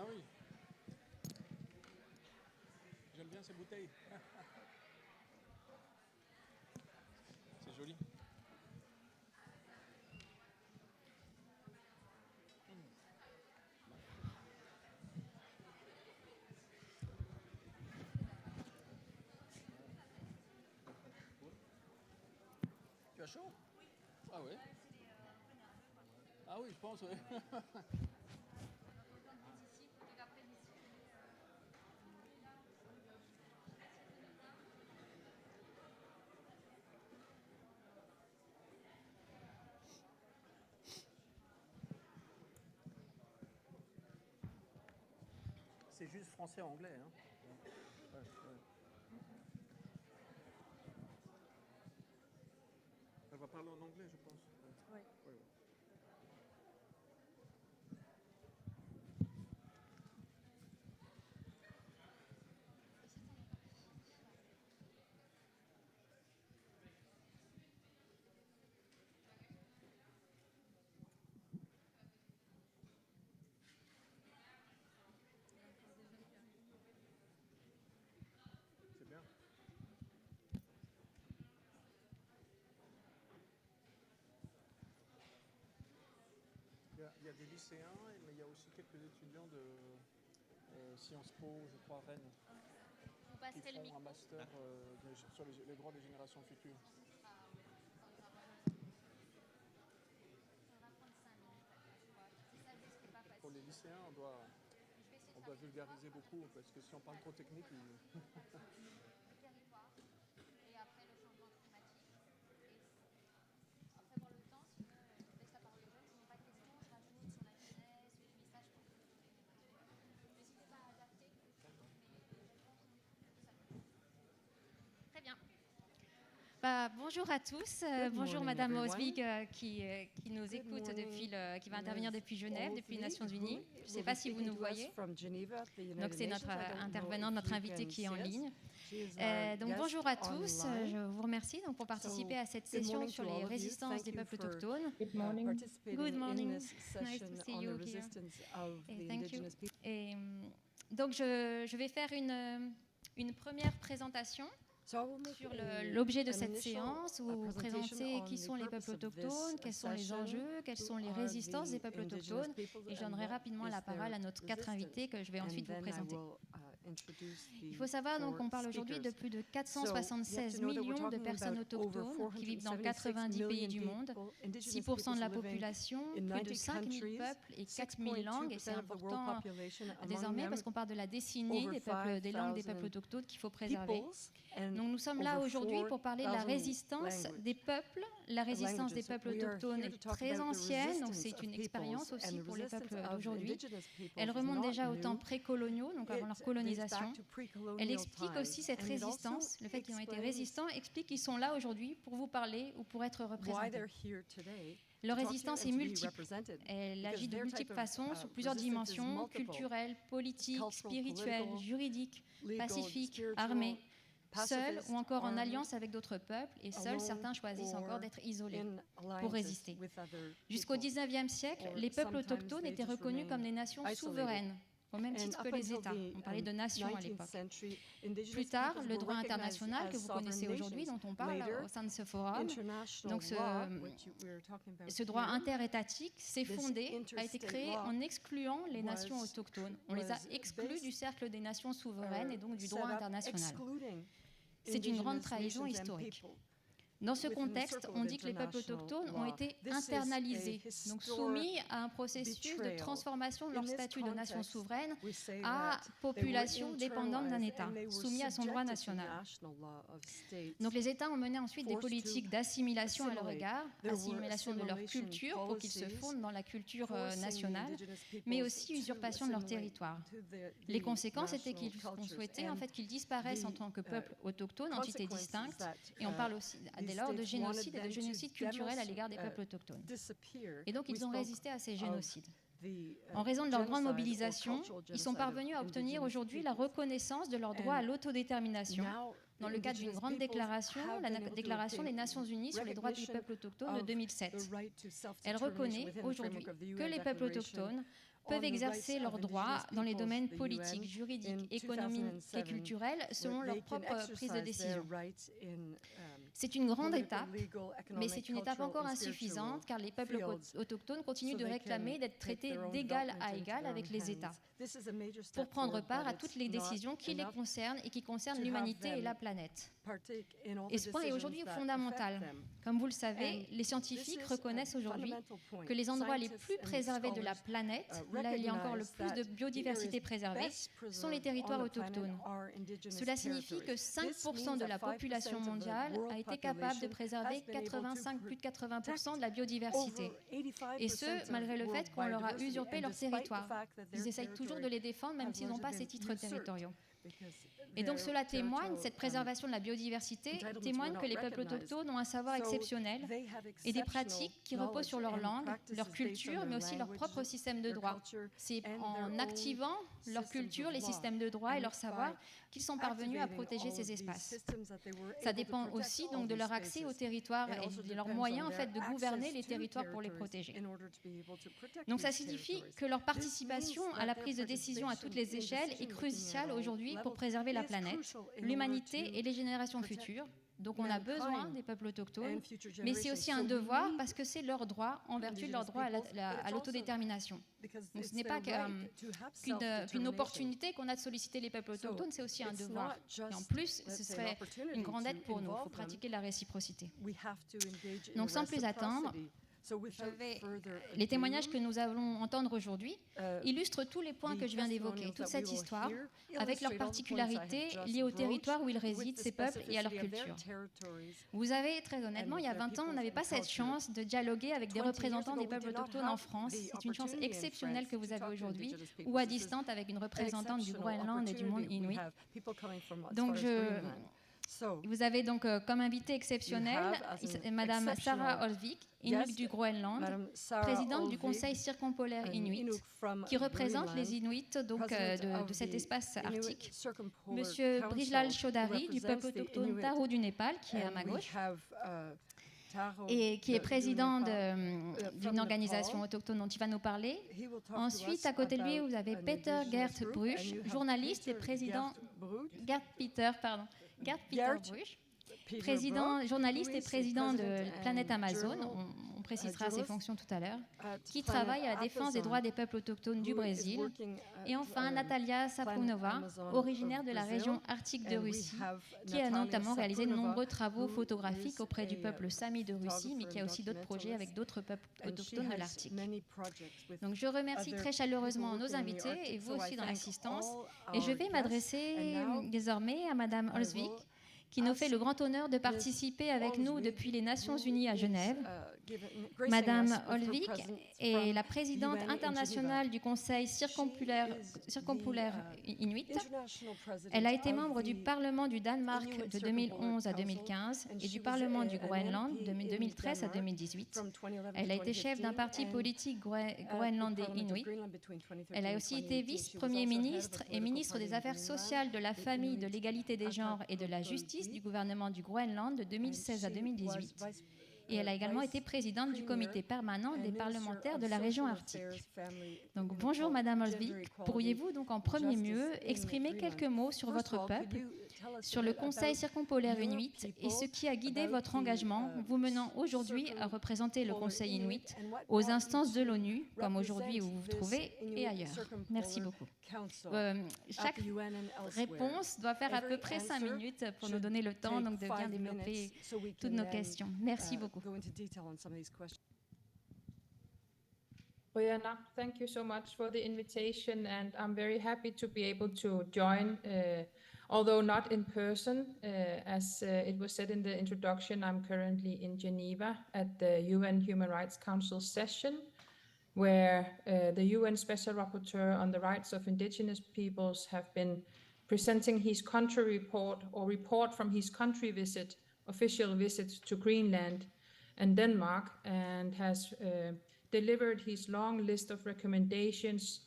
Ah oui, j'aime bien ces bouteilles. C'est joli. Tu as chaud? Ah ouais. Ah oui, je pense, ouais. C'est juste français-anglais, hein. Ouais, ouais. Elle va parler en anglais, je pense. Oui. Ouais, ouais. C'est bien. Il y a des lycéens, mais il y a aussi quelques étudiants de Sciences Po, je crois, Rennes, Vous qui passerez le font un micro. master sur les droits des générations futures. Ça va prendre 5 minutes à chaque fois. C'est ça juste qui est pas Pour les facile. lycéens, Je vais essayer de on faire doit vite. vulgariser beaucoup, parce que si on parle trop technique, Le territoire et après le changement climatique. Et après, voir le temps, sinon, je laisse la parole aux jeunes. S'ils n'ont pas de questions, je rajoute sur la jeunesse ou les messages pour toute les générations. N'hésitez pas à adapter les réponses. Très bien. Bah, bonjour à tous. Bonjour morning, Madame everyone. Oswig qui nous Good écoute morning, qui va intervenir Ms. depuis Genève, depuis les Nations Oswig, Unies. who Je ne sais will pas be si vous speaking nous to us voyez. from Geneva at the United Donc c'est Nations. notre I don't know intervenant, if notre you invité can qui est en see us. ligne. She is our Donc guest bonjour à tous. online. Je vous remercie donc pour participer à cette Good session morning sur to all les of you. résistances Thank des you peuples for autochtones. Good morning. participating Good in morning. this Nice session to see on you the here. resistance of the Et thank you. indigenous people. Et donc je vais faire une première présentation So I will make sur a- l'objet de an cette initial, séance où vous presentation présentez on qui the sont les purpose peuples of this autochtones, quels sont les session, enjeux, quelles who sont les are résistances des the peuples indigenous autochtones, peoples, et je and donnerai what rapidement is la their parole à notre quatre resistance. invités que je vais And ensuite vous then I présenter. will, introduce the Il faut savoir donc four qu'on parle aujourd'hui de speakers. plus de So, you have 476 to know that we're millions de talking personnes about over autochtones qui vivent dans 476 90 pays million du monde, people, indigenous 6% de la peoples living population, in plus de 90 5000 countries, peuples et 4000 langues, et c'est 6.2% of the world important population, among désormais them parce qu'on parle de la décennie over des langues des 5,000 peuples autochtones qu'il faut préserver. peoples, and Donc nous sommes là over aujourd'hui pour parler de la 4,000 résistance languages. des peuples. La résistance des languages. peuples We are autochtones here to est talk très about the ancienne, donc resistance c'est of une expérience peoples, aussi and the pour les resistance peuples of d'aujourd'hui. indigenous peoples Elle is remonte not déjà aux temps new. précoloniaux, donc avant leur It dates colonisation. back to pre-colonial Elle explique times, aussi cette and it also résistance, le fait qu'ils ont été explains résistants, explique qu'ils sont là aujourd'hui pour vous parler ou pour être why représentés. they're here today. Leur to talk to you résistance and est to be multiple. represented. Elle Because agit de their multiples type of, façons sur plusieurs resistance is dimensions, multiple. culturelles, politiques, cultural, spirituelles, political, juridiques, legal, pacifiques, spiritual, armées, seuls pacifist, ou encore en armed, alliance avec d'autres peuples, et seuls alone, certains choisissent or encore d'être isolés in pour alliances résister. with other Jusqu'au people. 19e siècle, or les peuples sometimes autochtones they étaient just reconnus comme remain des nations isolated. souveraines, au même And titre que up les until États. the On parlait de nations à 19th l'époque. century, indigenous Plus tard, peoples le were droit recognized international que as vous sovereign connaissez aujourd'hui, nations. dont on parle Later, au sein de ce forum, international donc ce, law, which we were talking about ce droit here, interétatique s'est This fondé, a été interstate créé law en excluant les was- nations autochtones. On les a was exclus based, du cercle des nations souveraines et donc du set droit up international. excluding C'est une grande indigenous trahison nations and historique. people. Dans ce within the contexte, circle on of dit que les peuples international autochtones ont law. été This is internalisés, a donc historic soumis à un processus de betrayal. transformation de leur In this statut de nation context, souveraine we say à that population they were dépendante d'un internalized État, and they were soumis à son droit subjected to national. national law of states. Donc les États ont mené ensuite des Forced to politiques d'assimilation à leur assimilate. égard, There were assimilation de leur assimilation culture pour qu'ils se policies fondent dans la culture forcing the nationale, indigenous peoples mais aussi to usurpation de leur assimilate territoire. to the Les conséquences étaient national qu'on cultures. souhaitait en And fait qu'ils disparaissent en the, tant que peuple autochtone, entité consequences distincte, that, et on parle aussi dès these lors de states génocide wanted et de them to génocide culturel à l'égard des peuples autochtones. disappear. Et donc We ils ont spoke résisté à ces génocides. the, En raison de leur grande genocide or mobilisation, cultural ils sont genocide parvenus of à obtenir indigenous aujourd'hui la peoples. reconnaissance de leur droit à And l'autodétermination now dans le cadre d'une indigenous grande peoples déclaration, have la been able to Déclaration des obtain Nations Unies sur les droits des recognition peuples autochtones de of 2007. the right to Elle self-determination reconnaît within the aujourd'hui framework of the que UN les peuples Declaration autochtones peuvent exercer leurs droits dans les domaines politiques, juridiques, économiques et culturels selon leur propre prise de décision. C'est une grande étape, mais c'est une étape encore insuffisante car les peuples autochtones continuent de réclamer d'être traités d'égal à égal avec les États pour prendre part à toutes les décisions qui les concernent et qui concernent l'humanité et la planète. Et ce point est aujourd'hui fondamental. Comme vous le savez, les scientifiques reconnaissent aujourd'hui que les endroits les plus préservés de la planète, là où il y a encore le plus de biodiversité préservée, sont les territoires autochtones. Cela signifie que 5% de la population mondiale a été capable de préserver plus de 80% de la biodiversité. Et ce, malgré le fait qu'on leur a usurpé leur territoire. Ils essayent toujours de les défendre, même s'ils n'ont pas ces titres territoriaux. Et donc cela témoigne, cette préservation de la biodiversité témoigne que les peuples autochtones ont un savoir exceptionnel et des pratiques qui reposent sur leur langue, leur culture, mais aussi leur propre système de droit. C'est en activant leur culture, les systèmes de droit et leur savoir qu'ils sont parvenus à protéger ces espaces. Ça dépend aussi donc de leur accès au territoire et de leurs moyens en fait de gouverner les territoires pour les protéger. Donc ça signifie que leur participation à la prise de décision à toutes les échelles est cruciale aujourd'hui pour préserver la planète, l'humanité et les générations futures. Donc on a besoin des peuples autochtones, mais c'est aussi un devoir parce que c'est leur droit en vertu de leur droit à l'autodétermination. Donc ce n'est pas qu'une opportunité qu'on a de solliciter les peuples autochtones, c'est aussi un devoir. Et en plus, ce serait une grande aide pour nous. Il faut pratiquer la réciprocité. Donc sans plus attendre, les témoignages que nous allons entendre aujourd'hui illustrent tous les points que je viens d'évoquer, toute cette histoire, avec leurs particularités liées au territoire où ils résident, ces peuples et à leur culture. Vous avez, très honnêtement, il y a 20 ans, on n'avait pas cette chance de dialoguer avec des représentants des peuples autochtones en France. C'est une chance exceptionnelle que vous avez aujourd'hui, ou à distance avec une représentante du Groenland et du monde Inuit. Donc vous avez donc comme invité exceptionnel Madame Sarah Olvik, Inuk du Groenland, présidente du Conseil circumpolaire Inuit, qui représente les Inuits donc, de cet espace arctique. Monsieur Brijlal Chaudhary, du peuple autochtone Tharo du Népal, qui est à ma gauche, et qui est président d'une organisation autochtone dont il va nous parler. Ensuite, à côté de lui, vous avez Peter Gert Bruch, journaliste et président... Gert Peter Bruch, journaliste et président de Planète Amazon, on précisera ses fonctions tout à l'heure, qui travaille à la défense des droits des peuples autochtones du Brésil. Et enfin, Natalia Sapunova, originaire de la région arctique de Russie, qui a notamment réalisé de nombreux travaux photographiques auprès du peuple Sami de Russie, mais qui a aussi d'autres projets avec d'autres peuples autochtones de l'Arctique. Donc je remercie très chaleureusement nos invités et vous aussi dans l'assistance. Et je vais m'adresser désormais à Madame Olvik, qui nous fait le grand honneur de participer avec nous depuis les Nations Unies à Genève. Madame Olvik est la présidente internationale du Conseil circumpolaire Inuit. Elle a été membre du Parlement du Danemark de 2011 à 2015 et du Parlement du Groenland de 2013 à 2018. Elle a été chef d'un parti politique groenlandais Inuit. Elle a aussi été vice-premier ministre et ministre des Affaires sociales, de la famille, de l'égalité des genres et de la justice du gouvernement du Groenland de 2016 à 2018. Et elle a également été présidente du comité permanent des parlementaires de la région arctique. Donc bonjour Madame Olvik, pourriez-vous donc en premier lieu exprimer quelques mots sur votre peuple, sur le Conseil circumpolaire Inuit et ce qui a guidé votre engagement, vous menant aujourd'hui à représenter le Conseil Inuit aux instances de l'ONU, comme aujourd'hui où vous vous trouvez, et ailleurs. Merci beaucoup. Chaque réponse doit faire à peu près 5 minutes pour nous donner le temps donc, de bien développer toutes nos questions. Merci beaucoup. Oyana, thank you so much for the invitation, and I'm very happy to be able to join, although not in person. As it was said in the introduction, I'm currently in Geneva at the UN Human Rights Council session, where the UN Special Rapporteur on the Rights of Indigenous Peoples have been presenting his country report from his country visit, official visit to Greenland and Denmark, and has delivered his long list of recommendations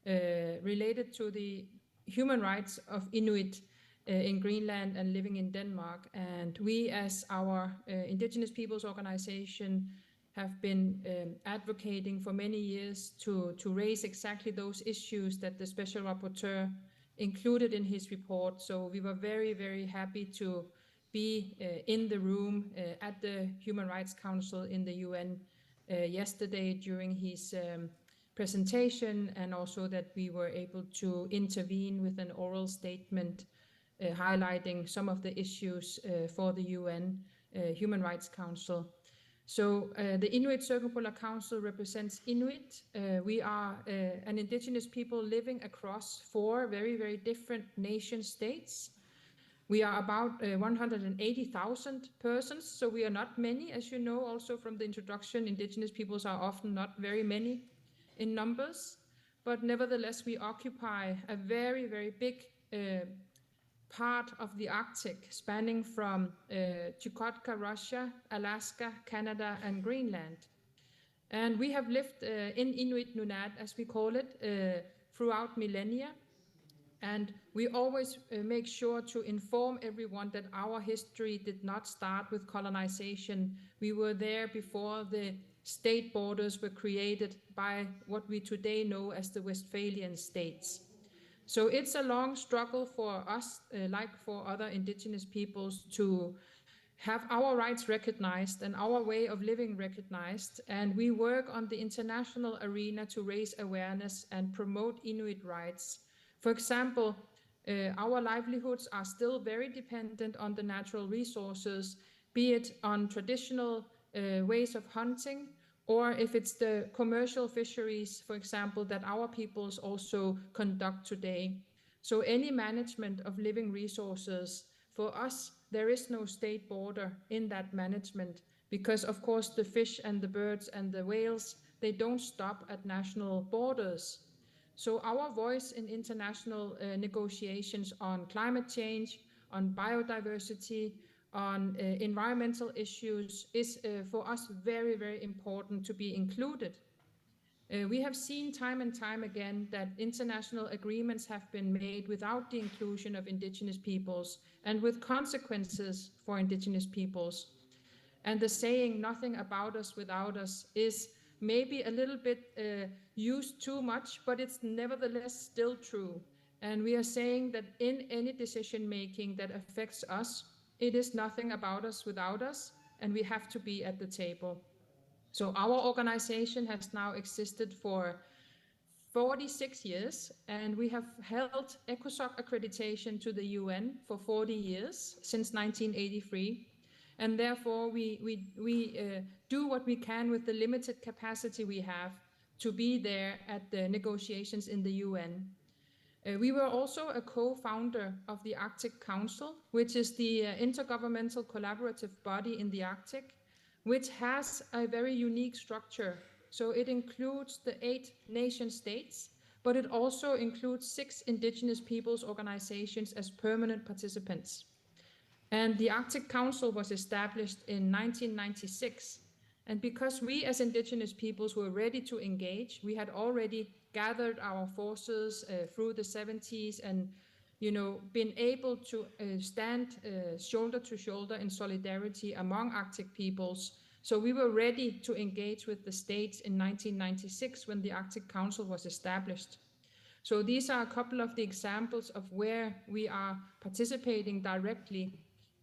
related to the human rights of Inuit in Greenland and living in Denmark. And we, as our Indigenous Peoples Organization, have been advocating for many years to raise exactly those issues that the Special Rapporteur included in his report. So we were very, very happy to be in the room at the Human Rights Council in the UN yesterday during his presentation, and also that we were able to intervene with an oral statement highlighting some of the issues for the UN Human Rights Council. So the Inuit Circumpolar Council represents Inuit. We are an indigenous people living across 4 very, very different nation states. We are about 180,000 persons, so we are not many, as you know also from the introduction. Indigenous peoples are often not very many in numbers, but nevertheless we occupy a very, very big part of the Arctic, spanning from Chukotka, Russia, Alaska, Canada, and Greenland. And we have lived in Inuit Nunat, as we call it, throughout millennia. And we always make sure to inform everyone that our history did not start with colonization. We were there before the state borders were created by what we today know as the Westphalian states. So it's a long struggle for us, like for other indigenous peoples, to have our rights recognized and our way of living recognized. And we work on the international arena to raise awareness and promote Inuit rights. For example, our livelihoods are still very dependent on the natural resources, be it on traditional ways of hunting, or if it's the commercial fisheries, for example, that our peoples also conduct today. So any management of living resources, for us, there is no state border in that management, because of course the fish and the birds and the whales, they don't stop at national borders. So our voice in international negotiations on climate change, on biodiversity, on environmental issues is for us very, very important to be included. We have seen time and time again that international agreements have been made without the inclusion of indigenous peoples and with consequences for indigenous peoples. And the saying "nothing about us without us" is maybe a little bit used too much, but it's nevertheless still true. And we are saying that in any decision making that affects us, it is nothing about us without us, and we have to be at the table. So our organization has now existed for 46 years, and we have held ECOSOC accreditation to the UN for 40 years, since 1983. And therefore, we do what we can with the limited capacity we have to be there at the negotiations in the UN. We were also a co-founder of the Arctic Council, which is the intergovernmental collaborative body in the Arctic, which has a very unique structure. So it includes the 8 nation states, but it also includes 6 indigenous peoples organizations as permanent participants. And the Arctic Council was established in 1996. And because we as indigenous peoples were ready to engage, we had already gathered our forces through the 70s and, been able to stand shoulder to shoulder in solidarity among Arctic peoples. So we were ready to engage with the states in 1996 when the Arctic Council was established. So these are a couple of the examples of where we are participating directly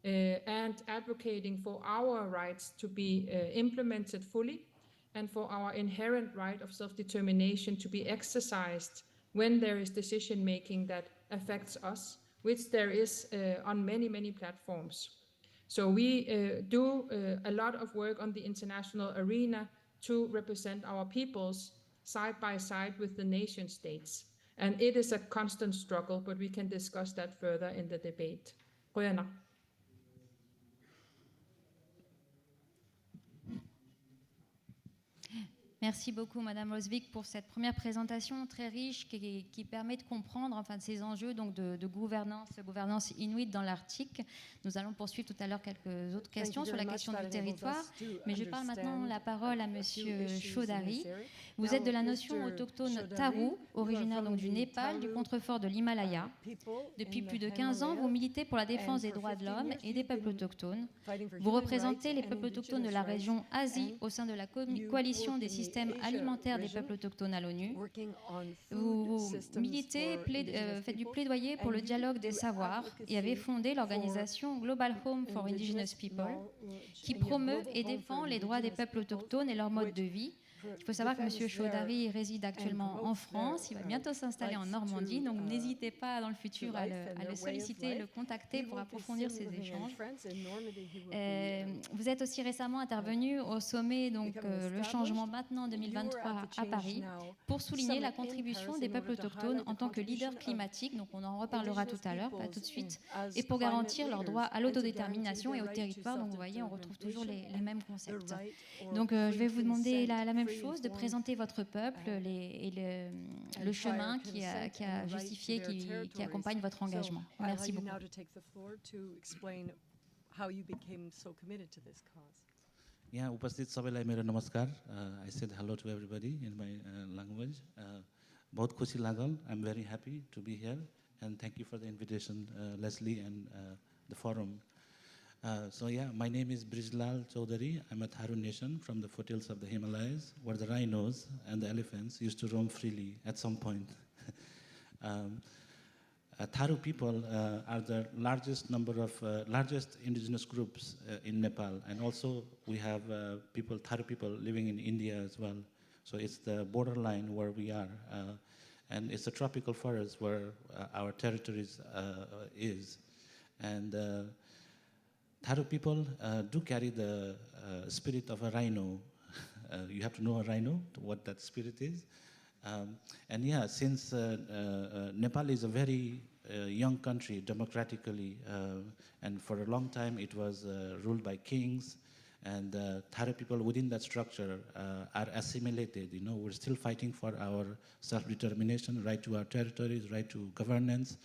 and advocating for our rights to be implemented fully, and for our inherent right of self-determination to be exercised when there is decision making that affects us, which there is on many, many platforms. So we do a lot of work on the international arena to represent our peoples side by side with the nation states. And it is a constant struggle, but we can discuss that further in the debate. Røyana. Merci beaucoup, Madame Rosvik, pour cette première présentation très riche qui permet de comprendre enfin, ces enjeux donc de gouvernance inuit dans l'Arctique. Nous allons poursuivre tout à l'heure quelques autres questions sur la question du territoire, mais je parle maintenant la parole à Monsieur Chaudhary. Vous êtes de la nation autochtone Tharu, originaire donc du Népal, du contrefort de l'Himalaya. Depuis plus de 15 ans, vous militez pour la défense des droits de l'homme et des peuples autochtones. Vous représentez les peuples autochtones de la région Asie au sein de la coalition des systèmes alimentaires des peuples autochtones à l'ONU. Vous militez, faites du plaidoyer pour le dialogue des savoirs et avez fondé l'organisation Global Home for Indigenous People qui promeut et défend les droits des peuples autochtones et leur mode de vie. Il faut savoir que M. Chaudhary réside actuellement en France, il va bientôt s'installer en Normandie, donc n'hésitez pas dans le futur à le solliciter, le contacter pour approfondir ces échanges. Vous êtes aussi récemment intervenu au sommet donc, Le Changement Maintenant 2023 à Paris pour souligner la contribution des peuples autochtones en tant que leaders climatiques, donc on en reparlera tout à l'heure, pas tout de suite, et pour garantir leur droit à l'autodétermination et au territoire. Donc vous voyez, on retrouve toujours les mêmes concepts. Donc je vais vous demander la même chose, de présenter votre peuple et le chemin qui a justifié, qui accompagne votre engagement. Merci beaucoup. यहाँ उपस्थित सबैलाई मेरो नमस्कार. I said hello to everybody in my language. बहुत खुसी लागल. I'm very happy to be here and thank you for the invitation, Leslie and the forum. So yeah, my name is Brijlal Chaudhary. I'm a Tharu nation from the foothills of the Himalayas, where the rhinos and the elephants used to roam freely at some point. Tharu people are the largest indigenous groups in Nepal, and also we have Tharu people living in India as well. So it's the borderline where we are, and it's a tropical forest where our territories is, and Tharu people do carry the spirit of a rhino. You have to know a rhino, what that spirit is. And yeah, since Nepal is a very young country democratically, and for a long time it was ruled by kings, and Tharu people within that structure are assimilated. You know, we're still fighting for our self-determination, right to our territories, right to governance,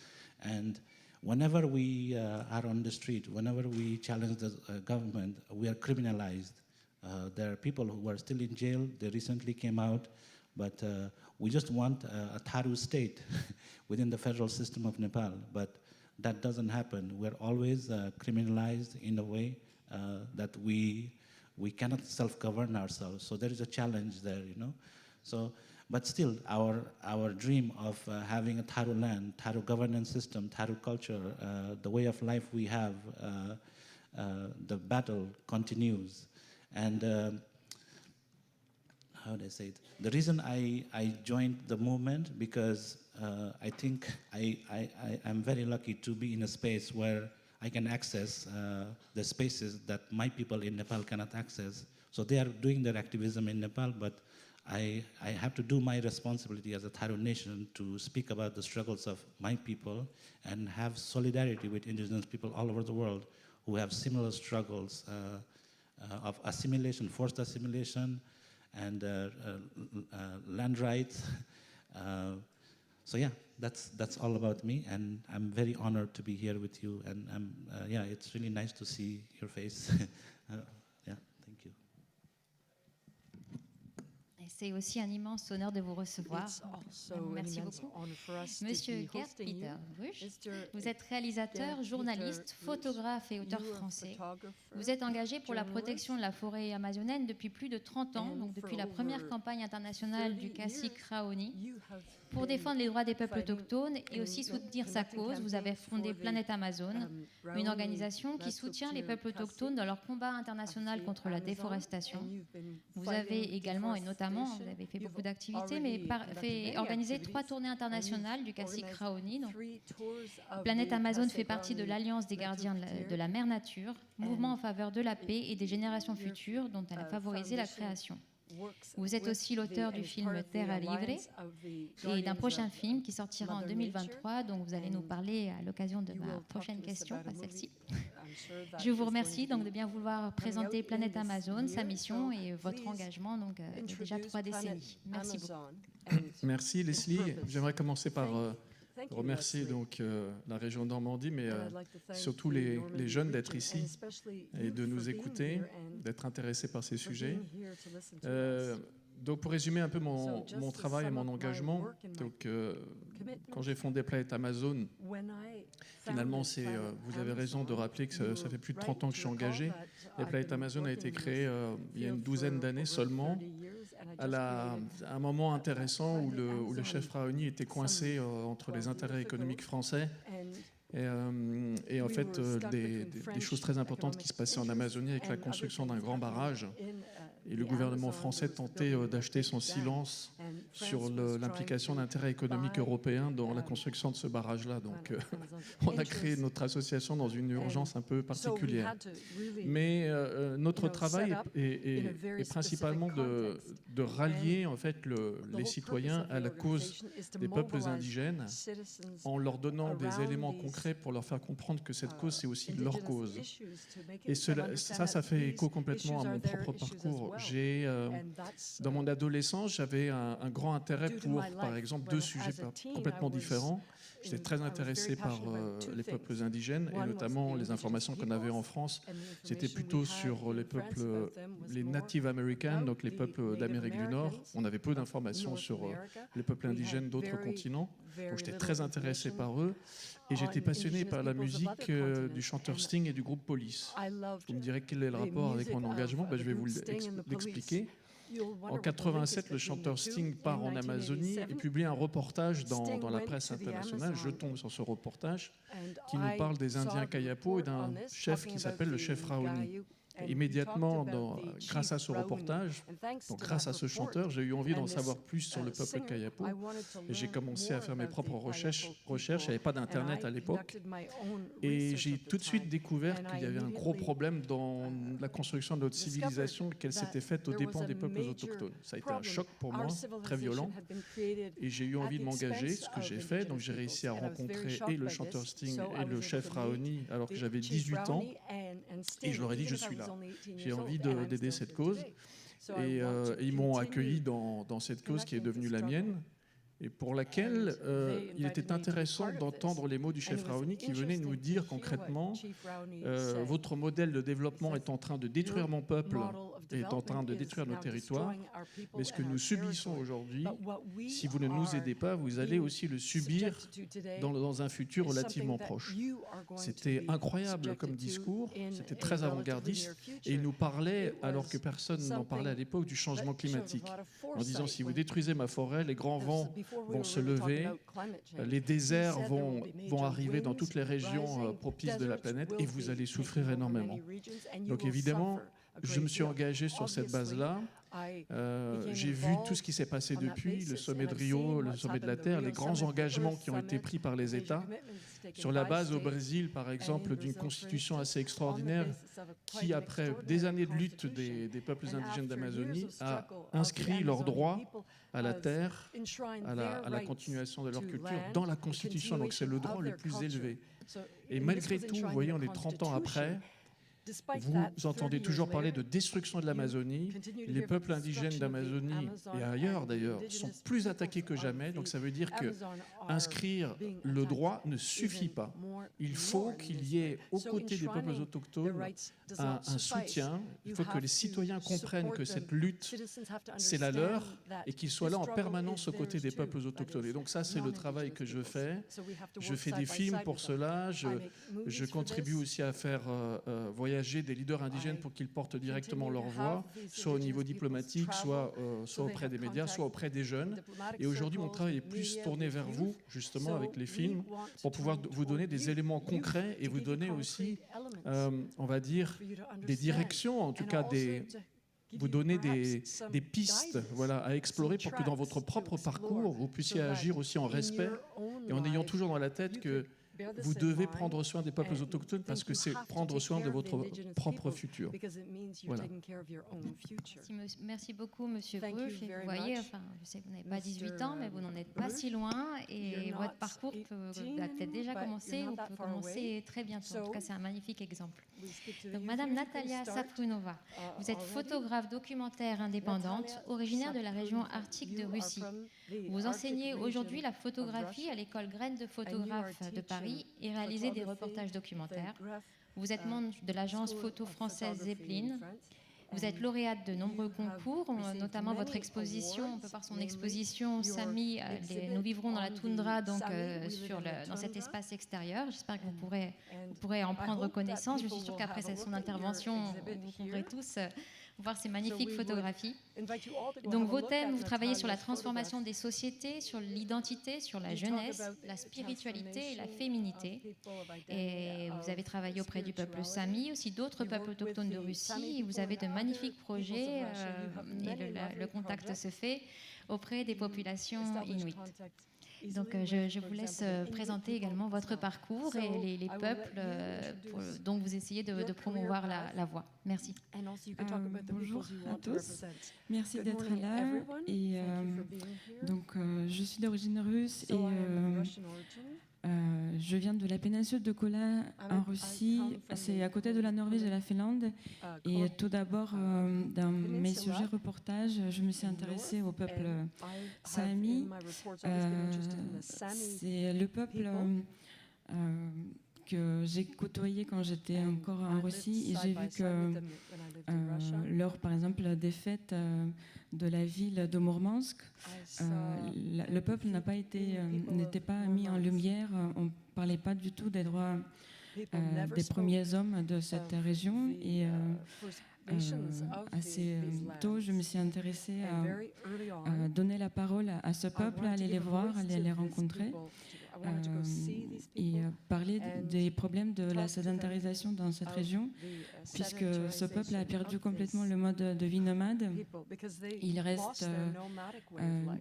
and whenever we are on the street, whenever we challenge the government, we are criminalized. There are people who are still in jail. They recently came out, but we just want a Tharu state within the federal system of Nepal. But that doesn't happen. We're always criminalized in a way that we cannot self-govern ourselves. So there is a challenge there, you know. So. But still, our dream of having a Tharu land, Tharu governance system, Tharu culture, the way of life we have, the battle continues. And how do I say it? The reason I joined the movement, because I think I'm very lucky to be in a space where I can access the spaces that my people in Nepal cannot access. So they are doing their activism in Nepal, but I have to do my responsibility as a Tharu nation to speak about the struggles of my people and have solidarity with indigenous people all over the world who have similar struggles of assimilation, forced assimilation, and land rights. So yeah, that's all about me, and I'm very honored to be here with you. And yeah, it's really nice to see your face. Yeah, thank you. C'est aussi un immense honneur de vous recevoir. Merci beaucoup. Monsieur Gerd Peter Bruch, vous êtes réalisateur, journaliste, photographe et auteur français. Vous êtes engagé pour la protection de la forêt amazonienne depuis plus de 30 ans, donc depuis la première campagne internationale du cacique Raoni, pour défendre les droits des peuples autochtones et aussi soutenir sa cause. Vous avez fondé Planète Amazone, une organisation qui soutient les peuples autochtones dans leur combat international contre la déforestation. Vous avez également, et notamment, vous avez fait beaucoup d'activités, mais organisé 3 tournées internationales du cacique Raoni. Donc, Planète Amazone fait partie de l'Alliance des gardiens de la mer nature, mouvement en faveur de la paix et des générations futures dont elle a favorisé la création. Vous êtes aussi l'auteur du film Terra Libre et d'un prochain film qui sortira en 2023, dont vous allez nous parler à l'occasion de ma prochaine question, pas celle-ci. Je vous remercie donc de bien vouloir présenter Planète Amazon, sa mission et votre engagement donc, de déjà 3 décennies. Merci beaucoup. Merci Leslie. J'aimerais commencer par remercier donc, la région de Normandie, mais surtout les jeunes d'être ici et de nous écouter, d'être intéressés par ces sujets. Donc pour résumer un peu mon travail et mon engagement, donc, quand j'ai fondé Planète Amazon, finalement, vous avez raison de rappeler que ça fait plus de 30 ans que je suis engagé. Et Planète Amazon a été créée il y a une douzaine d'années seulement, à un moment intéressant où le chef Raoni était coincé entre les intérêts économiques français et en fait des choses très importantes qui se passaient en Amazonie avec la construction d'un grand barrage. Et le gouvernement français tentait d'acheter son silence sur l'implication d'intérêts économiques européens dans la construction de ce barrage-là. Donc, on a créé notre association dans une urgence un peu particulière. Mais notre travail est principalement de rallier en fait, les citoyens à la cause des peuples indigènes en leur donnant des éléments concrets pour leur faire comprendre que cette cause, c'est aussi leur cause. Et ça fait écho complètement à mon propre parcours. Dans mon adolescence, j'avais un grand intérêt pour, par exemple, 2 sujets complètement différents. J'étais très intéressé par les peuples indigènes et notamment les informations qu'on avait en France. C'était plutôt sur les peuples, les Native Americans, donc les peuples d'Amérique du Nord. On avait peu d'informations sur les peuples indigènes d'autres continents. Donc j'étais très intéressé par eux. Et j'étais passionné par la musique du chanteur Sting et du groupe Police. Vous me direz quel est le rapport avec mon engagement? Je vais vous l'expliquer. En 87, le chanteur Sting part en Amazonie et publie un reportage dans la presse internationale. Je tombe sur ce reportage qui nous parle des Indiens Kayapo et d'un chef qui s'appelle le chef Raoni. Immédiatement, grâce à ce reportage, donc grâce à ce chanteur, j'ai eu envie d'en savoir plus sur le peuple Kayapo. Et j'ai commencé à faire mes propres recherches. Il n'y avait pas d'Internet à l'époque. Et j'ai tout de suite découvert qu'il y avait un gros problème dans la construction de notre civilisation, qu'elle s'était faite aux dépens des peuples autochtones. Ça a été un choc pour moi, très violent. Et j'ai eu envie de m'engager, ce que j'ai fait. Donc j'ai réussi à rencontrer et le chanteur Sting et le chef Raoni alors que j'avais 18 ans. Et je leur ai dit, je suis là. J'ai envie d'aider cette cause. Et ils m'ont accueilli dans cette cause qui est devenue la mienne et pour laquelle il était intéressant d'entendre les mots du chef Raoni qui venait nous dire concrètement votre modèle de développement est en train de détruire mon peuple, est en train de détruire nos territoires, mais ce que nous subissons aujourd'hui, si vous ne nous aidez pas, vous allez aussi le subir dans un futur relativement proche. C'était incroyable comme discours, c'était très avant-gardiste et il nous parlait, alors que personne n'en parlait à l'époque, du changement climatique, en disant si vous détruisez ma forêt, les grands vents vont se lever, les déserts vont arriver dans toutes les régions propices de la planète et vous allez souffrir énormément. Donc évidemment, je me suis engagé sur cette base-là. J'ai vu tout ce qui s'est passé depuis, le sommet de Rio, le sommet de la Terre, les grands engagements qui ont été pris par les États, sur la base au Brésil, par exemple, d'une constitution assez extraordinaire qui, après des années de lutte des peuples indigènes d'Amazonie, a inscrit leurs droits à la terre, à la continuation de leur culture dans la constitution. Donc c'est le droit le plus élevé. Et malgré tout, vous voyez, on est 30 ans après, vous entendez toujours parler de destruction de l'Amazonie. Les peuples indigènes d'Amazonie et ailleurs d'ailleurs sont plus attaqués que jamais. Donc ça veut dire que inscrire le droit ne suffit pas. Il faut qu'il y ait aux côtés des peuples autochtones un soutien. Il faut que les citoyens comprennent que cette lutte, c'est la leur et qu'ils soient là en permanence aux côtés des peuples autochtones. Et donc ça, c'est le travail que je fais. Je fais des films pour cela. Je contribue aussi à faire voyager des leaders indigènes pour qu'ils portent directement leur voix, soit au niveau diplomatique, soit auprès des médias, soit auprès des jeunes. Et aujourd'hui, mon travail est plus tourné vers vous, justement, avec les films, pour pouvoir vous donner des éléments concrets et vous donner aussi, on va dire, des directions, en tout cas vous donner des pistes à explorer pour que dans votre propre parcours, vous puissiez agir aussi en respect et en ayant toujours dans la tête que vous devez prendre soin des peuples autochtones parce que c'est prendre soin de votre propre futur. Voilà. Merci beaucoup, Monsieur Bruch. Vous voyez, enfin, je sais que vous n'avez pas 18 ans, mais vous n'en êtes pas si loin et votre parcours a peut-être déjà commencé ou peut commencer très bientôt. En tout cas, c'est un magnifique exemple. Donc, Madame Natalia Saprunova, vous êtes photographe documentaire indépendante, originaire de la région arctique de Russie. Vous enseignez aujourd'hui la photographie à l'école Graines de photographes de Paris et réalisez des reportages documentaires. Vous êtes membre de l'agence photo française Zeppelin. Vous êtes lauréate de nombreux concours, notamment votre exposition. On peut voir son exposition Sami, nous vivrons dans la toundra, donc dans cet espace extérieur. J'espère que vous pourrez en prendre connaissance. Je suis sûre qu'après son intervention, vous pourrez tous voir ces magnifiques photographies. Donc vos thèmes, vous travaillez sur la transformation des sociétés, sur l'identité, sur la jeunesse, la spiritualité et la féminité. Et vous avez travaillé auprès du peuple Sami, aussi d'autres peuples autochtones de Russie. Vous avez de magnifiques projets et le contact se fait auprès des populations inuites. Donc je vous laisse présenter également votre parcours et les peuples dont vous essayez de promouvoir la voix. Merci. Bonjour à tous. Merci d'être là. Et donc je suis d'origine russe et je viens de la péninsule de Kola en Russie, c'est à côté de la Norvège et la Finlande. Et tout d'abord, dans mes sujets reportages, je me suis intéressée au peuple Sami. C'est le peuple que j'ai côtoyé quand j'étais encore en Russie, et j'ai vu que lors, par exemple, des fêtes de la ville de Mourmansk, le peuple n'était pas mis en lumière. On ne parlait pas du tout des droits des premiers hommes de cette région. Et assez tôt, je me suis intéressée à donner la parole à ce peuple, à aller les voir, à aller les rencontrer. Et parler des problèmes de la sédentarisation dans cette région, puisque ce peuple a perdu complètement le mode de vie nomade. Il reste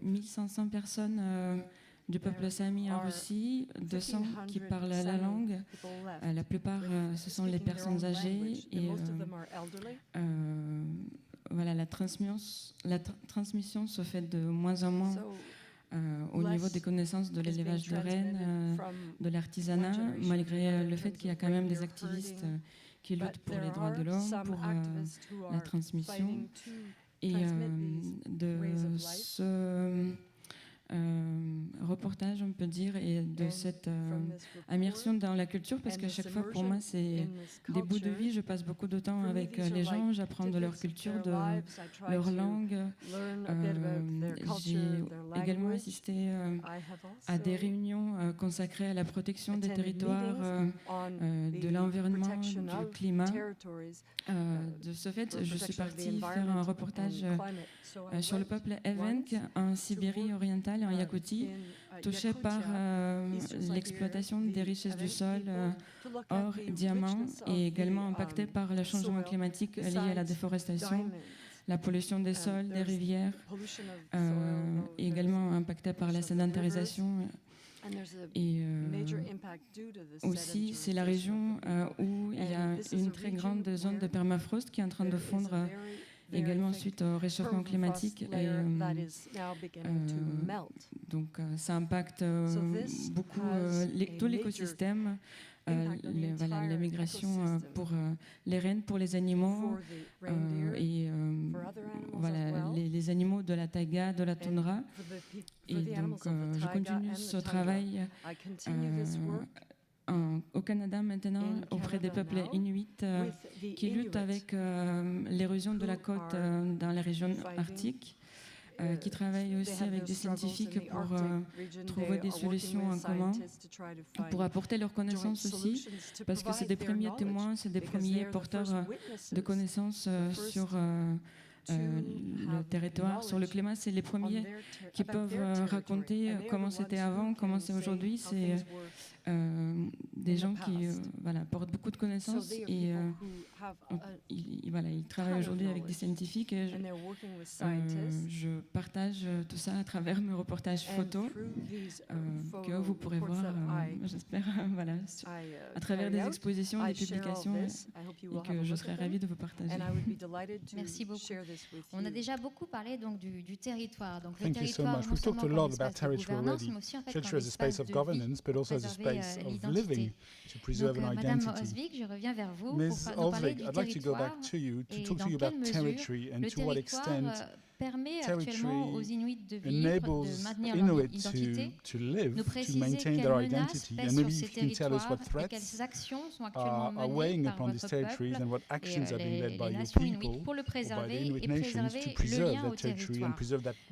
1500 personnes du peuple Sami en Russie, 200 qui parlent la langue. La plupart, ce sont les personnes âgées. Et voilà, la transmission se fait de moins en moins. Au niveau des connaissances de l'élevage de rennes, de l'artisanat, malgré le fait qu'il y a quand même des activistes qui luttent pour les droits de l'homme, pour la transmission. Et de ce reportage, on peut dire, et de cette immersion dans la culture, parce qu'à chaque fois, pour moi, c'est des bouts de vie. Je passe beaucoup de temps avec les gens, j'apprends de leur culture, de leur langue. J'ai également assisté à des réunions consacrées à la protection des territoires, de l'environnement, du climat. De ce fait, je suis partie faire un reportage sur le peuple Evenk en Sibérie orientale, en Yakoutie, touché par l'exploitation des richesses du sol, or, diamants, et également impacté par le changement climatique lié à la déforestation, la pollution des sols, des rivières, et également impacté par la sédentarisation. Et aussi, c'est la région où il y a une très grande zone de permafrost qui est en train de fondre également suite au réchauffement climatique. Et, donc ça impacte beaucoup tout l'écosystème, les migrations pour les rennes, pour les animaux, et voilà, les animaux de la taïga, de la toundra. Et donc je continue ce travail au Canada maintenant, auprès des peuples inuits qui luttent avec l'érosion de la côte dans la région arctique, qui travaillent aussi avec des scientifiques pour trouver des solutions en commun, pour apporter leurs connaissances aussi, parce que c'est des premiers témoins, c'est des premiers porteurs de connaissances sur le territoire, sur le climat. C'est les premiers qui peuvent raconter comment c'était avant, comment c'est aujourd'hui. C'est des gens qui portent beaucoup de connaissances et ils travaillent aujourd'hui avec des scientifiques et je partage tout ça à travers mes reportages photos que vous pourrez voir, j'espère, à travers des expositions, des publications et que je serai ravie de vous partager. Merci beaucoup. On a déjà beaucoup parlé donc du territoire. Donc le territoire, non seulement comme espace de gouvernance, mais aussi en fait comme espace de vie, préserver l'identité. Donc Madame Osvik, je reviens vers vous pour nous parler du territoire et dans quelle mesure le territoire permet actuellement aux Inuits de vivre, de maintenir leur identité, nous préciser quelles menaces pèsent sur ces territoires et quelles actions sont actuellement menées par votre peuple et les nations inuites pour le préserver et préserver le lien au territoire.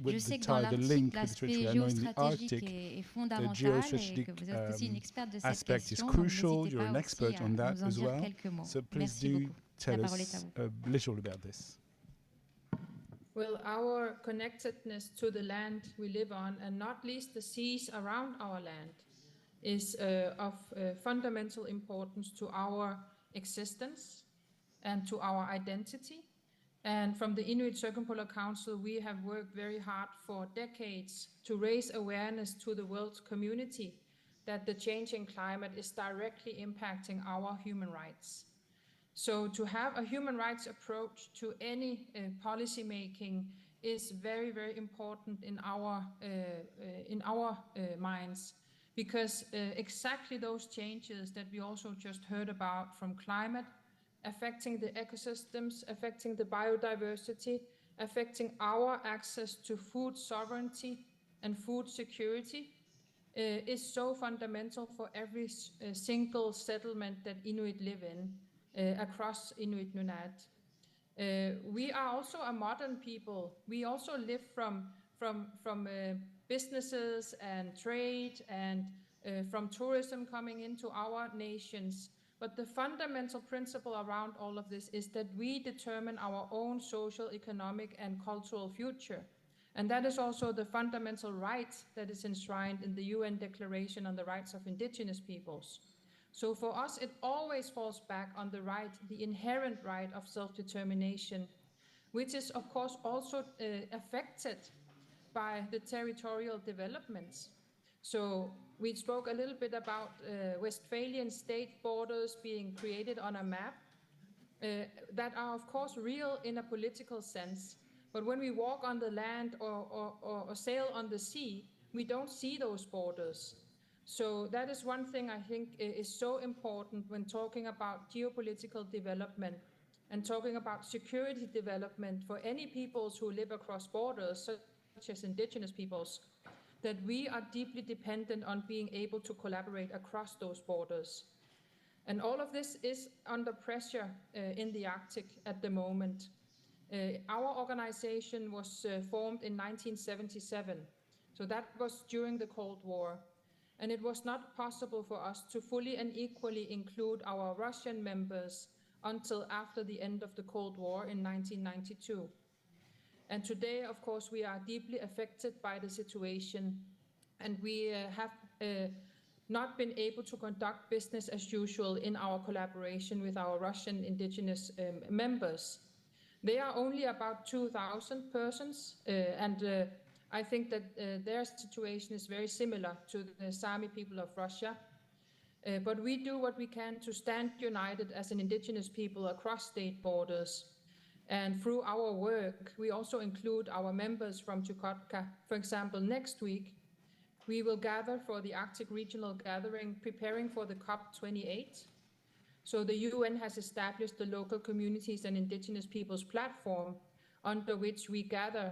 Je sais que dans l'Arctique, l'aspect géostratégique est fondamental et que vous êtes aussi une experte de cette question, donc n'hésitez pas aussi à nous en dire quelques mots. Merci beaucoup. La parole est à vous. Well, our connectedness to the land we live on, and not least the seas around our land, is of fundamental importance to our existence and to our identity. And from the Inuit Circumpolar Council, we have worked very hard for decades to raise awareness to the world community that the changing climate is directly impacting our human rights. So to have a human rights approach to any policy making is very, very important in our minds, because exactly those changes that we also just heard about from climate, affecting the ecosystems, affecting the biodiversity, affecting our access to food sovereignty and food security, is so fundamental for every single settlement that Inuit live in. Across Inuit Nunat. We are also a modern people. We also live from businesses and trade and from tourism coming into our nations. But the fundamental principle around all of this is that we determine our own social, economic, and cultural future. And that is also the fundamental right that is enshrined in the UN Declaration on the Rights of Indigenous Peoples. So for us, it always falls back on the right, the inherent right of self-determination, which is, of course, also affected by the territorial developments. So we spoke a little bit about Westphalian state borders being created on a map that are, of course, real in a political sense. But when we walk on the land or sail on the sea, we don't see those borders. So that is one thing I think is so important when talking about geopolitical development and talking about security development for any peoples who live across borders, such as indigenous peoples, that we are deeply dependent on being able to collaborate across those borders. And all of this is under pressure in the Arctic at the moment. Our organization was formed in 1977, so that was during the Cold War. And it was not possible for us to fully and equally include our Russian members until after the end of the Cold War in 1992. And today, of course, we are deeply affected by the situation, and we have not been able to conduct business as usual in our collaboration with our Russian indigenous members. They are only about 2,000 persons, and I think that their situation is very similar to the Sami people of Russia. But we do what we can to stand united as an indigenous people across state borders. And through our work, we also include our members from Chukotka. For example, next week, we will gather for the Arctic Regional Gathering, preparing for the COP28. So the UN has established the local communities and indigenous peoples platform, under which we gather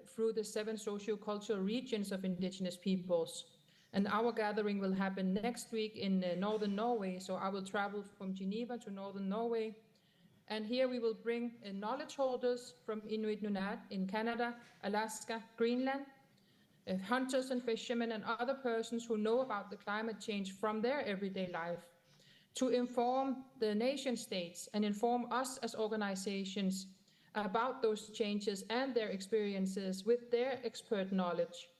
through the 7 socio-cultural regions of indigenous peoples. And our gathering will happen next week in northern Norway. So I will travel from Geneva to northern Norway. And here we will bring knowledge holders from Inuit Nunat in Canada, Alaska, Greenland, hunters and fishermen and other persons who know about the climate change from their everyday life, to inform the nation states and inform us as organizations about those changes and their experiences with their expert knowledge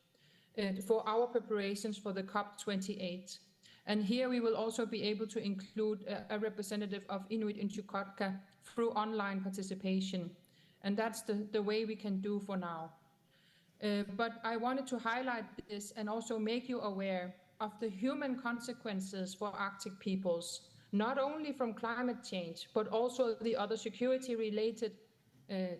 for our preparations for the COP28. And here we will also be able to include a representative of Inuit in Chukotka through online participation. And that's the way we can do for now. But I wanted to highlight this and also make you aware of the human consequences for Arctic peoples, not only from climate change, but also the other security-related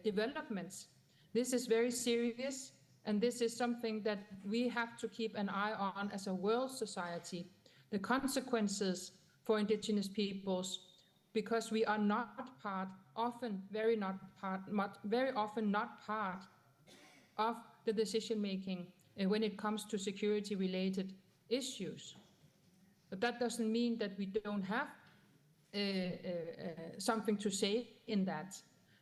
developments. This is very serious, and this is something that we have to keep an eye on as a world society, the consequences for indigenous peoples, because we are not part, very often not part of the decision-making when it comes to security-related issues. But that doesn't mean that we don't have something to say in that.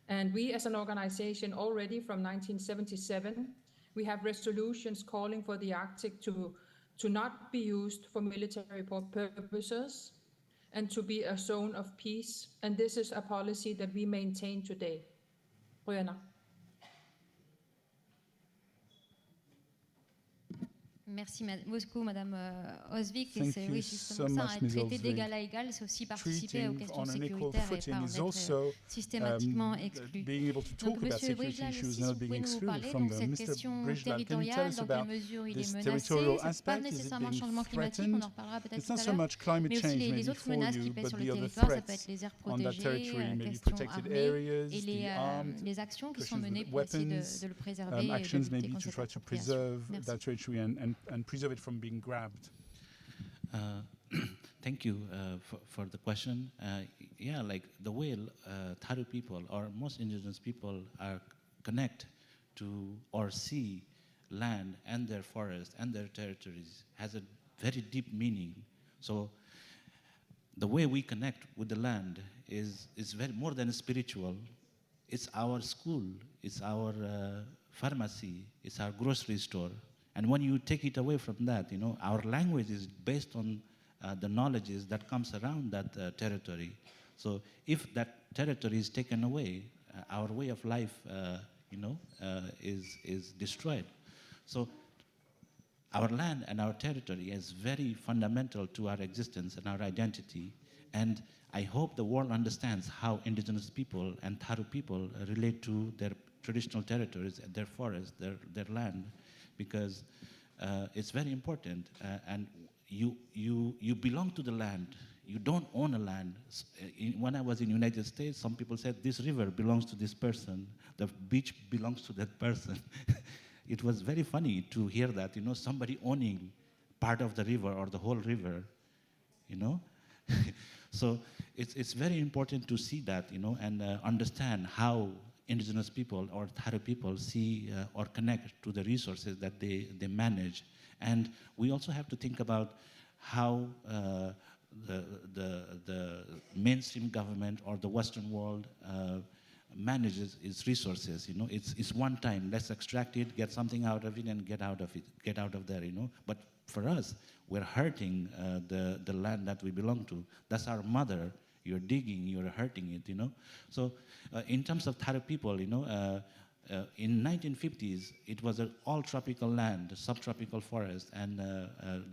And we as an organization already from 1977, we have resolutions calling for the Arctic to not be used for military purposes and to be a zone of peace. And this is a policy that we maintain today. Brianna. Merci beaucoup, Madame Osvik. Et c'est oui, justement ça, être traité d'égal à égal, c'est aussi participer aux questions sécuritaires et pas en être systématiquement exclu. Donc, Monsieur Brijlal, si vous pouvez nous parler de cette question territoriale, dans quelle mesure il est menacé, c'est pas nécessairement le changement climatique, on en reparlera peut-être tout à l'heure, mais aussi les autres menaces qui pèsent sur le territoire, ça peut être les aires protégées, questions armées et les actions qui sont menées pour essayer de le préserver et de lutter contre cette appropriation. Merci. And preserve it from being grabbed. Thank you for the question. Yeah, like the way Tharu people or most indigenous people are connect to or see land and their forest and their territories has a very deep meaning. So the way we connect with the land is very more than spiritual. It's our school, it's our pharmacy, it's our grocery store. And when you take it away from that, you know, our language is based on the knowledges that comes around that territory. So if that territory is taken away, our way of life, is destroyed. So our land and our territory is very fundamental to our existence and our identity. And I hope the world understands how indigenous people and Tharu people relate to their traditional territories, their forests, their land. Because it's very important, and you belong to the land. You don't own a land. When I was in the United States, some people said this river belongs to this person, the beach belongs to that person. It was very funny to hear that, you know, somebody owning part of the river or the whole river, you know. So it's very important to see that, you know, and understand how indigenous people or Tharu people see or connect to the resources that they manage. And we also have to think about how the mainstream government or the Western world manages its resources. You know, it's one time, let's extract it, get something out of it, and get out of there, you know. But for us, we're hurting the land that we belong to. That's our mother. You're digging, you're hurting it, you know. So in terms of Tharu people, you know, in 1950s, it was an all tropical land, subtropical forest, and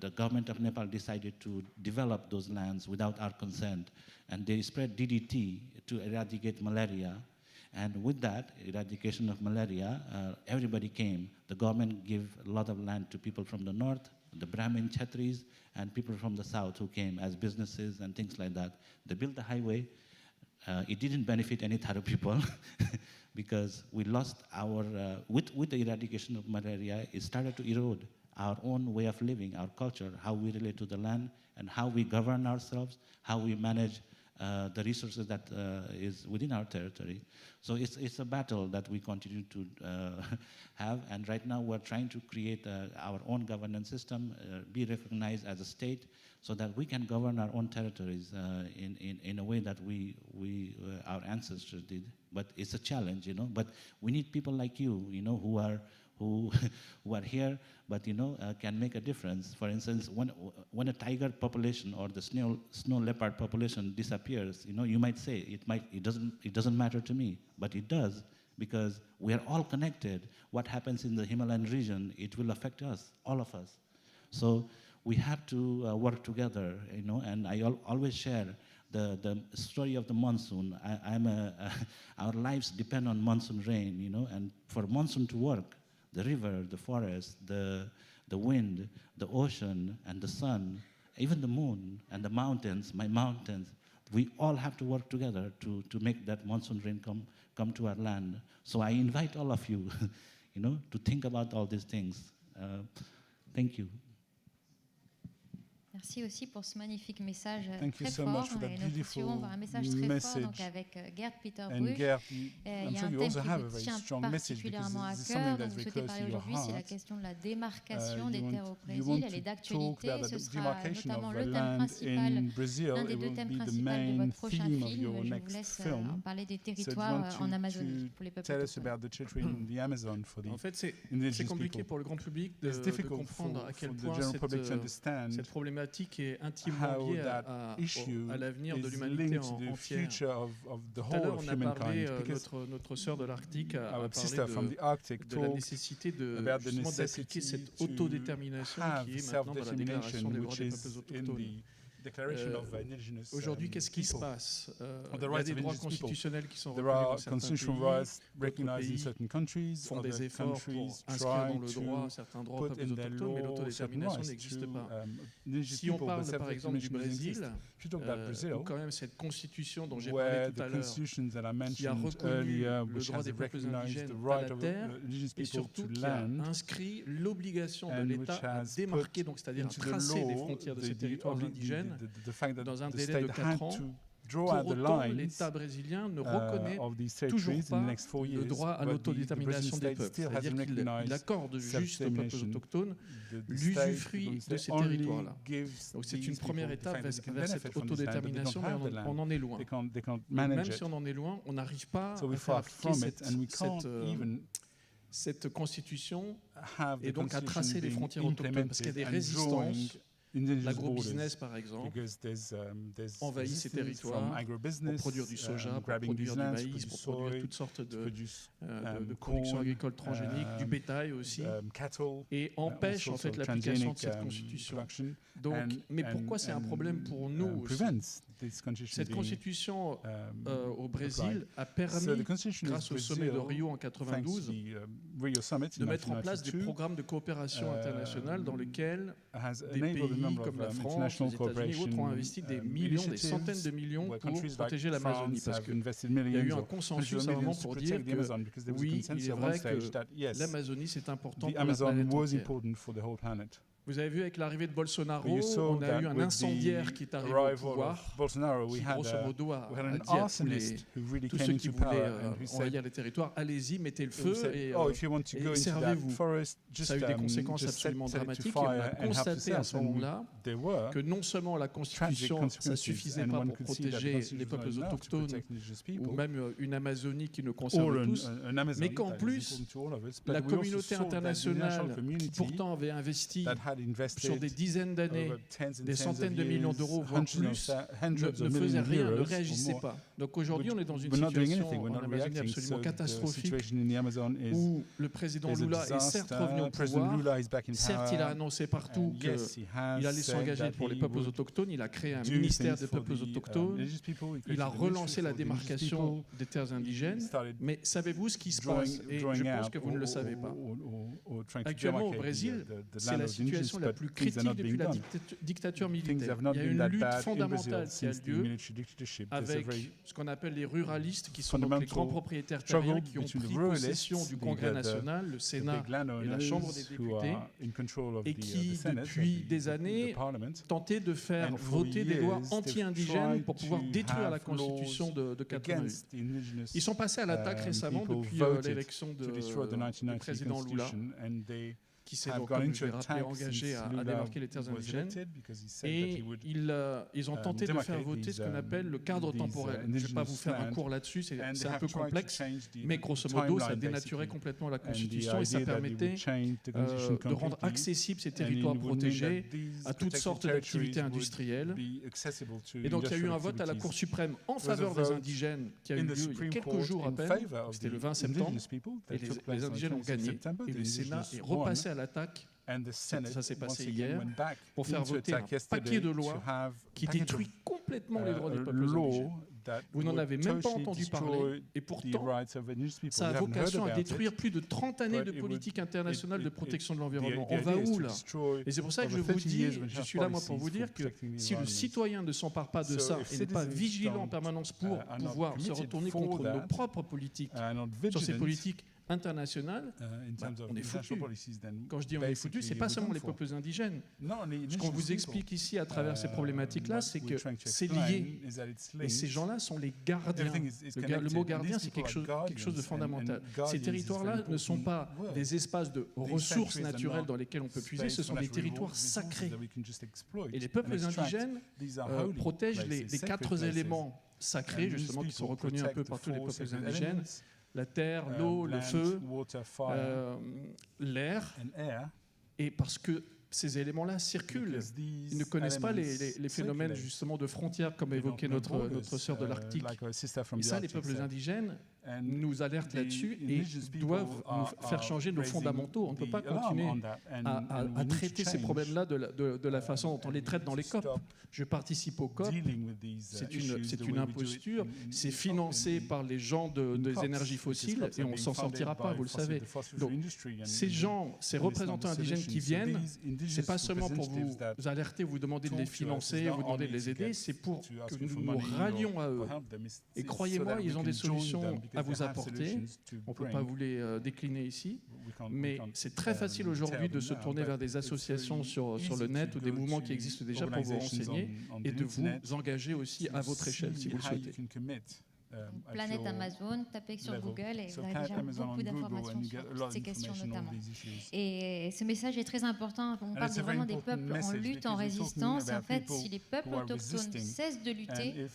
the government of Nepal decided to develop those lands without our consent. And they spread DDT to eradicate malaria. And with that eradication of malaria, everybody came. The government gave a lot of land to people from the north, the Brahmin Chetris, and people from the south who came as businesses and things like that. They built the highway. It didn't benefit any Tharu people because we lost our, with the eradication of malaria, it started to erode our own way of living, our culture, how we relate to the land, and how we govern ourselves, how we manage the resources that is within our territory. So it's a battle that we continue to have, and right now we're trying to create our own governance system, be recognized as a state, so that we can govern our own territories in a way that our ancestors did. But it's a challenge, you know. But we need people like you, you know, who are here, but you know, can make a difference. For instance, when a tiger population or the snow leopard population disappears, you know, you might say it doesn't matter to me, but it does, because we are all connected. What happens in the Himalayan region, it will affect us, all of us. So we have to work together, you know, and I always share the story of the monsoon. Our lives depend on monsoon rain, you know, and for monsoon to work, the river, the forest, the wind, the ocean, and the sun, even the moon and the mountains, my mountains, we all have to work together to make that monsoon rain come to our land. So I invite all of you, you know, to think about all these things. Thank you. Merci aussi pour ce magnifique message Thank très so fort. much for that Et nous poursuivons par un message très fort donc avec Gerd Peter Bruch. Gerd, Il y a un thème qui vous tient particulièrement à cœur, dont vous souhaitez parler aujourd'hui, c'est la question de la démarcation des terres au Brésil. Elle est d'actualité. Ce sera notamment le thème principal, l'un des deux thèmes principaux de votre prochain film. Je vous laisse en parler des territoires en Amazonie pour les peuples autochtones. En fait, c'est compliqué pour le grand public de comprendre à quel point cette problématique est intimement liée à l'avenir de l'humanité entière. Tout à l'heure, on a parlé, notre sœur de l'Arctique a parlé de la nécessité d'appliquer cette autodétermination qui est maintenant dans la Déclaration des droits des peuples autochtones. Aujourd'hui, qu'est-ce qui se passe? Il y a des droits constitutionnels qui sont reconnus dans certains pays, font des efforts pour inscrire dans le droit certains droits aux peuples autochtones, mais l'autodétermination n'existe pas. Si on parle par exemple du Brésil, où quand même cette constitution dont j'ai parlé tout à l'heure, qui a reconnu le droit des peuples indigènes à la terre, et surtout qui a inscrit l'obligation de l'État à démarquer, donc c'est-à-dire à tracer les frontières de ces territoires indigènes dans un délai de 4 ans. Pour autant, l'État brésilien ne reconnaît toujours pas le droit à l'autodétermination des peuples. C'est-à-dire qu'il accorde juste aux peuples autochtones l'usufruit de ces territoires-là. Donc c'est une première étape vers cette autodétermination, mais on en est loin. Même si on en est loin, on n'arrive pas à faire appliquer cette constitution et donc à tracer les frontières autochtones, parce qu'il y a des résistances. L'agrobusiness, par exemple, envahit ces territoires pour produire du soja, pour produire du maïs, pour produire toutes sortes de productions agricoles transgéniques, du bétail aussi, et empêche en fait l'application de cette constitution. Donc, mais pourquoi c'est un problème pour nous aussi? Cette constitution au Brésil a permis, grâce au sommet de Rio en 92, de mettre en place des programmes de coopération internationale dans lesquels des pays comme la France, les États-Unis et autres ont investi des millions, des centaines de millions pour protéger l'Amazonie. Parce qu'il y a eu un consensus à un moment pour dire que oui, il est vrai que l'Amazonie c'est important pour la planète entière. Vous avez vu avec l'arrivée de Bolsonaro, on a eu un incendiaire qui est arrivé au pouvoir, qui grosso modo a dit à tous ceux qui voulaient envahir les territoires, allez-y, mettez le feu et servez-vous. Ça a eu des conséquences absolument dramatiques et on a constaté à ce moment-là que non seulement la Constitution, ça ne suffisait pas pour protéger les peuples autochtones ou même une Amazonie qui nous concerne tous, mais qu'en plus, la communauté internationale qui pourtant avait investi sur des dizaines d'années, des centaines de millions d'euros, voire plus, ne faisait rien, ne réagissait pas. Donc aujourd'hui, on est dans une situation en Amazonie absolument catastrophique où le président Lula est certes revenu au pouvoir, certes il a annoncé partout qu'il allait s'engager pour les peuples autochtones, il a créé un ministère des peuples autochtones, il a relancé la démarcation des terres indigènes, mais savez-vous ce qui se passe? Et je pense que vous ne le savez pas. Actuellement au Brésil, c'est la situation la plus critique depuis la dictature militaire. Il y a une lutte fondamentale qui a lieu avec ce qu'on appelle les ruralistes, qui sont donc les grands propriétaires terriens qui ont pris possession du Congrès national, le Sénat et la Chambre des députés, et qui, depuis des années, tentaient de faire voter des lois anti-indigènes pour pouvoir détruire la Constitution de 88. Ils sont passés à l'attaque récemment depuis l'élection du président Lula, qui s'est donc, comme je l'ai rappelé, engagé à démarquer les terres indigènes. Et ils ont tenté de faire voter ce qu'on appelle le cadre temporel. Je ne vais pas vous faire un cours là-dessus, c'est un peu complexe, mais grosso modo, ça dénaturait complètement la Constitution et ça permettait de rendre accessibles ces territoires protégés à toutes sortes d'activités industrielles. Et donc il y a eu un vote à la Cour suprême en faveur des indigènes qui a eu lieu il y a quelques jours à peine, c'était le 20 septembre, et les indigènes ont gagné, et le Sénat est repassé à l'attaque. Ça s'est passé hier, pour faire voter un paquet de lois qui détruit complètement les droits des peuples indigènes. Vous n'en avez même pas entendu parler, et pourtant, ça a vocation à détruire plus de 30 années de politique internationale de protection de l'environnement. On va où, là? Et c'est pour ça que je vous dis, je suis là, moi, pour vous dire que si le citoyen ne s'empare pas de ça et n'est pas vigilant en permanence pour pouvoir se retourner contre nos propres politiques, sur ces politiques internationales, on est foutu. Quand je dis on est foutu, ce n'est pas seulement les peuples indigènes. Ce qu'on vous explique ici à travers ces problématiques-là, c'est que c'est lié. Et ces gens-là sont les gardiens. Le mot gardien, c'est quelque chose de fondamental. Ces territoires-là ne sont pas des espaces de ressources naturelles dans lesquels on peut puiser, ce sont des territoires sacrés. Et les peuples indigènes protègent les 4 éléments sacrés, justement, qui sont reconnus un peu par tous les peuples indigènes: la terre, l'eau, le feu, l'air, et parce que ces éléments-là circulent. Ils ne connaissent pas les phénomènes justement de frontières, comme évoquait notre sœur de l'Arctique. Et ça, les peuples indigènes nous alertent là-dessus et doivent nous faire changer nos fondamentaux. On ne peut pas continuer à traiter ces problèmes-là de la façon dont on les traite dans les COP. Je participe aux COP, c'est une imposture, c'est financé par les gens des énergies fossiles et on ne s'en sortira pas, vous le savez. Donc, ces gens, ces représentants indigènes qui viennent, ce n'est pas seulement pour vous alerter, vous demander de les financer, vous demander de les aider, c'est pour que nous nous rallions à eux. Et croyez-moi, ils ont des solutions à vous apporter. On ne peut pas vous les décliner ici, mais c'est très facile aujourd'hui de se tourner vers des associations sur le net ou des mouvements qui existent déjà pour vous renseigner et de vous engager aussi à votre échelle si vous le souhaitez. Planète Amazon, tapez sur Google et vous avez déjà beaucoup d'informations sur ces questions notamment. Et ce message est très important. On parle vraiment des peuples en lutte, en résistance. En fait, si les peuples autochtones cessent de lutter,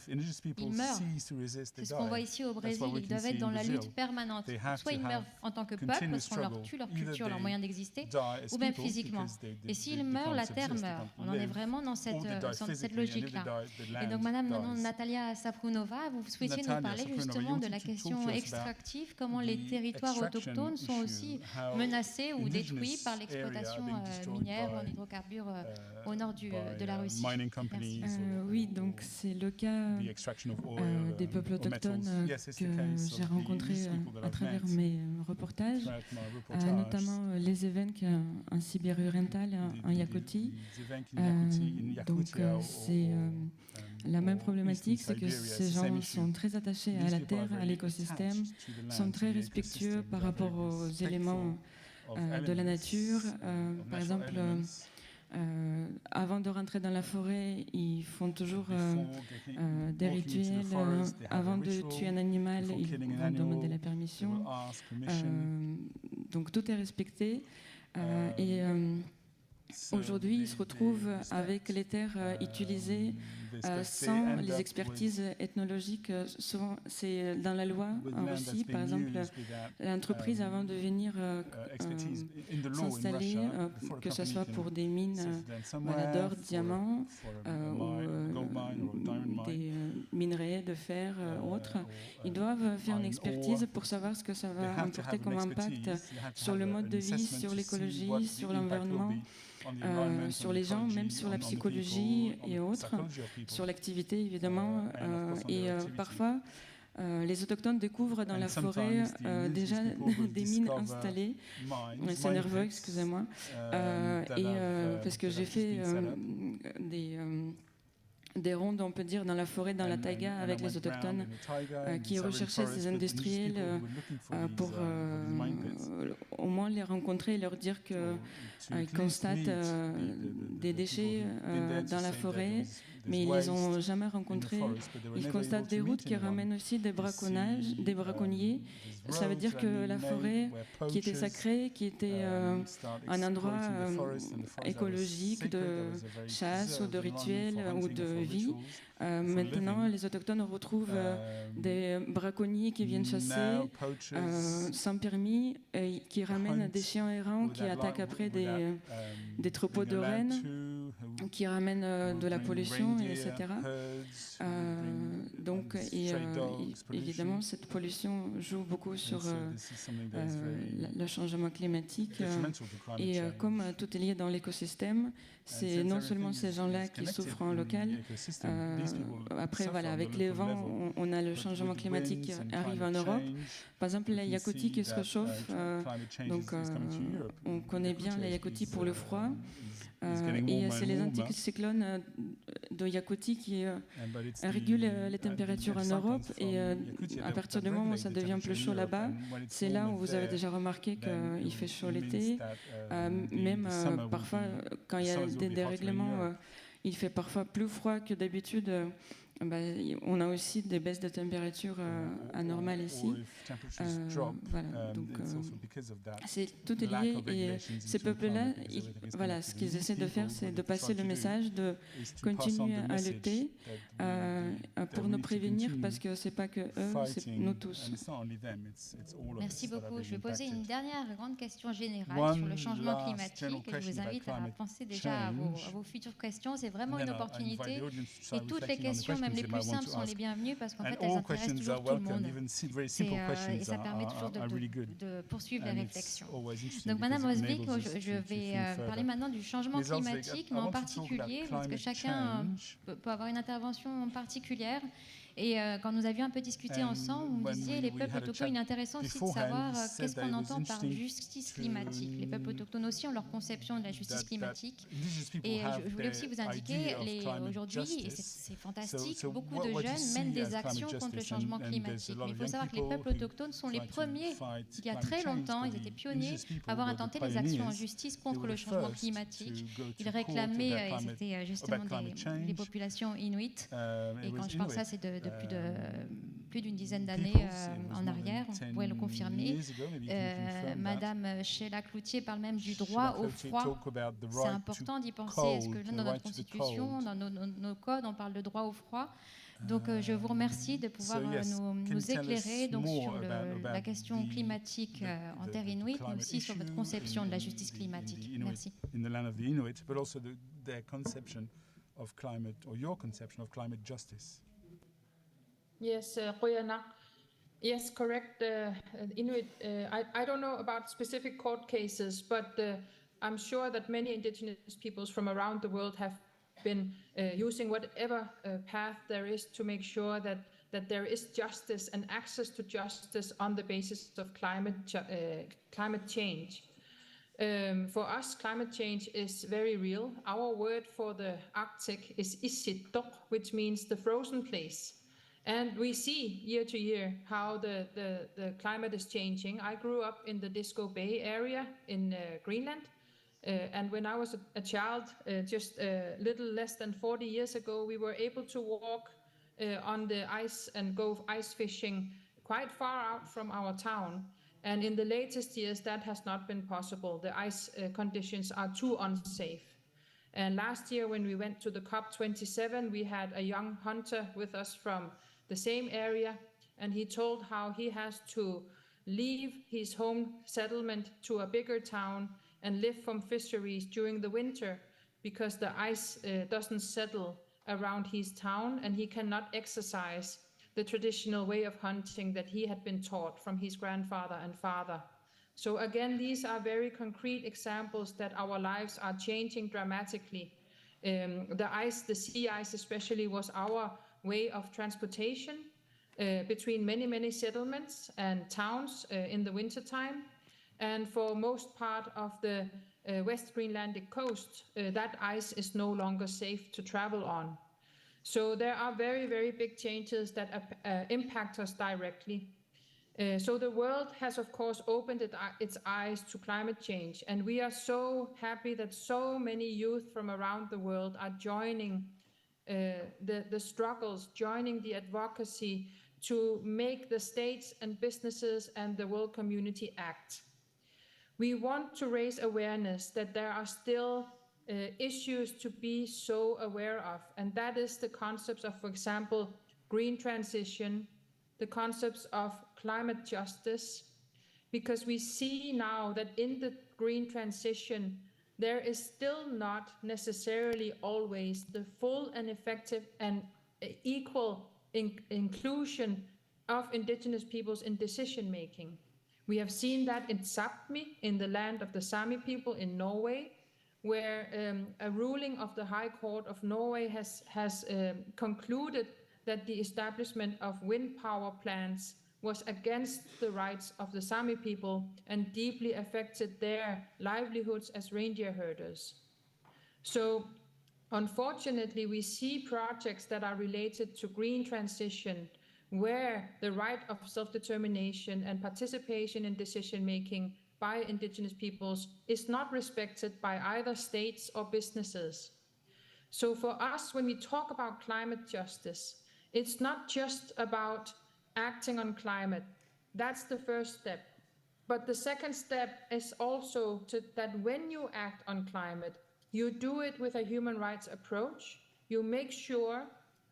ils meurent. C'est ce qu'on voit ici au Brésil. Ils doivent être dans la lutte permanente. Soit ils meurent en tant que peuple, parce qu'on leur tue leur culture, leur moyen d'exister, ou même physiquement. Et s'ils meurent, la terre meurt. On en est vraiment dans cette logique-là. Et donc, Madame Natalia Safrounova, vous souhaitiez nous parler justement de la question extractive, comment les territoires autochtones sont aussi menacés ou détruits par l'exploitation minière en hydrocarbures au nord de la Russie. Merci. Oui, donc c'est le cas des peuples autochtones que j'ai rencontrés à travers mes reportages, notamment les Evenks en Sibérie orientale, en Yakoutie. Donc c'est la même problématique, c'est que ces gens sont très attachés à la terre, à l'écosystème, sont très respectueux par rapport aux éléments de la nature. Par exemple, avant de rentrer dans la forêt, ils font toujours des rituels. Avant de tuer un animal, ils vont demander la permission. Donc tout est respecté. Et aujourd'hui, ils se retrouvent avec les terres utilisées sans les expertises ethnologiques. Souvent, c'est dans la loi en Russie, par exemple, l'entreprise, avant de venir s'installer, que ce soit pour des mines d'or, diamants, ou des minerais de fer ou autres, ils doivent faire une expertise pour savoir ce que ça va apporter comme impact sur le mode de vie, sur l'écologie, sur l'environnement. Sur les gens, même sur la psychologie et autres, sur l'activité évidemment. Et parfois, les autochtones découvrent dans la forêt déjà des mines installées. C'est nerveux, excusez-moi. Parce que j'ai fait des rondes, on peut dire, dans la forêt, dans la taïga, avec les autochtones qui recherchaient ces industriels pour au moins les rencontrer et leur dire qu'ils constatent des déchets dans la forêt, mais ils ne les ont jamais rencontrés. Ils constatent des routes qui ramènent aussi des braconniers. Ça veut dire que la forêt, qui était sacrée, qui était un endroit écologique de chasse ou de rituel ou de vie, maintenant les autochtones retrouvent des braconniers qui viennent chasser sans permis et qui ramènent des chiens errants qui attaquent après des troupeaux de rennes, qui ramènent de la pollution, etc. Donc Donc, évidemment, cette pollution joue beaucoup sur le changement climatique. Et comme tout est lié dans l'écosystème, c'est non seulement ces gens-là qui souffrent en local. Après, voilà, avec les vents, on a le changement climatique qui arrive en Europe. Par exemple, la Yakoutie qui se réchauffe. Donc, on connaît bien la Yakoutie pour le froid. Et c'est les anticyclones de Yakoutie qui régulent les températures en Europe. Et à partir du moment où ça devient plus chaud là-bas, c'est là où vous avez déjà remarqué qu'il fait chaud l'été. Même parfois, quand il y a des dérèglements, il fait parfois plus froid que d'habitude. On a aussi des baisses de température anormales ici. Voilà, donc c'est tout est lié et ces peuples-là, voilà, ce qu'ils essaient de faire, c'est de passer le message, de continuer à lutter pour nous prévenir, parce que c'est pas que eux, c'est nous tous. Merci beaucoup. Je vais poser une dernière grande question générale sur le changement climatique et je vous invite à penser déjà à vos futures questions. C'est vraiment une opportunité et toutes les questions, même les plus simples, sont les bienvenues parce qu'en fait, elles intéressent toujours tout le monde. Et ça permet toujours de poursuivre les réflexions. Donc, Madame Ozvik, je vais parler maintenant du changement climatique, mais en particulier, parce que chacun peut avoir une intervention particulière. Et quand nous avions un peu discuté ensemble, vous me disiez les peuples autochtones, il est intéressant aussi de savoir qu'est-ce qu'on entend par justice climatique. Les peuples autochtones aussi ont leur conception de la justice climatique. Et je voulais aussi vous indiquer, aujourd'hui, et c'est fantastique, beaucoup de jeunes mènent des actions contre le changement climatique. Mais il faut savoir que les peuples autochtones sont les premiers, il y a très longtemps, ils étaient pionniers, à avoir intenté les actions en justice contre le changement climatique. Ils réclamaient, ils étaient justement des populations inuites. Et quand je parle de ça, c'est de plus d'une dizaine d'années en arrière, vous pouvez le confirmer. Madame Sheila Cloutier parle même du droit au froid. C'est important d'y penser. Est-ce que dans notre constitution, dans nos codes, on parle de droit au froid? Donc je vous remercie de pouvoir nous éclairer donc, sur la question climatique en terre inuit, mais aussi sur votre conception de la justice climatique. Merci. Yes, yes, correct. Inuit. I don't know about specific court cases, but I'm sure that many indigenous peoples from around the world have been using whatever path there is to make sure that there is justice and access to justice on the basis of climate change. For us, climate change is very real. Our word for the Arctic is Isittoq, which means the frozen place. And we see year to year how the climate is changing. I grew up in the Disco Bay area in Greenland. And when I was a child, just a little less than 40 years ago, we were able to walk on the ice and go ice fishing quite far out from our town. And in the latest years, that has not been possible. The ice conditions are too unsafe. And last year, when we went to the COP27, we had a young hunter with us from the same area, and he told how he has to leave his home settlement to a bigger town and live from fisheries during the winter because the ice doesn't settle around his town and he cannot exercise the traditional way of hunting that he had been taught from his grandfather and father. So again, these are very concrete examples that our lives are changing dramatically. The ice, the sea ice especially, was our way of transportation between many settlements and towns in the wintertime. And for most part of the West Greenlandic coast, that ice is no longer safe to travel on. So there are very big changes that impact us directly. So the world has, of course, opened its eyes to climate change. And we are so happy that so many youth from around the world are joining the struggles, joining the advocacy to make the states and businesses and the world community act. We want to raise awareness that there are still issues to be so aware of, and that is the concepts of, for example, green transition, the concepts of climate justice, because we see now that in the green transition, there is still not necessarily always the full and effective and equal inclusion of indigenous peoples in decision making. We have seen that in Sápmi, in the land of the Sami people in Norway, where a ruling of the High Court of Norway has concluded that the establishment of wind power plants was against the rights of the Sami people and deeply affected their livelihoods as reindeer herders. So, unfortunately, we see projects that are related to green transition, where the right of self-determination and participation in decision-making by indigenous peoples is not respected by either states or businesses. So for us, when we talk about climate justice, it's not just about acting on climate. That's the first step. But the second step is also that when you act on climate, you do it with a human rights approach. You make sure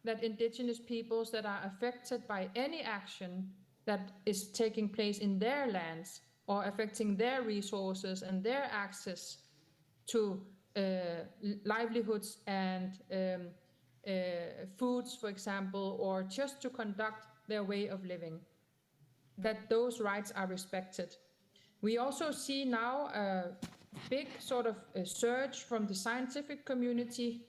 that indigenous peoples that are affected by any action that is taking place in their lands or affecting their resources and their access to livelihoods and foods, for example, or just to conduct their way of living, that those rights are respected. We also see now a big sort of a surge from the scientific community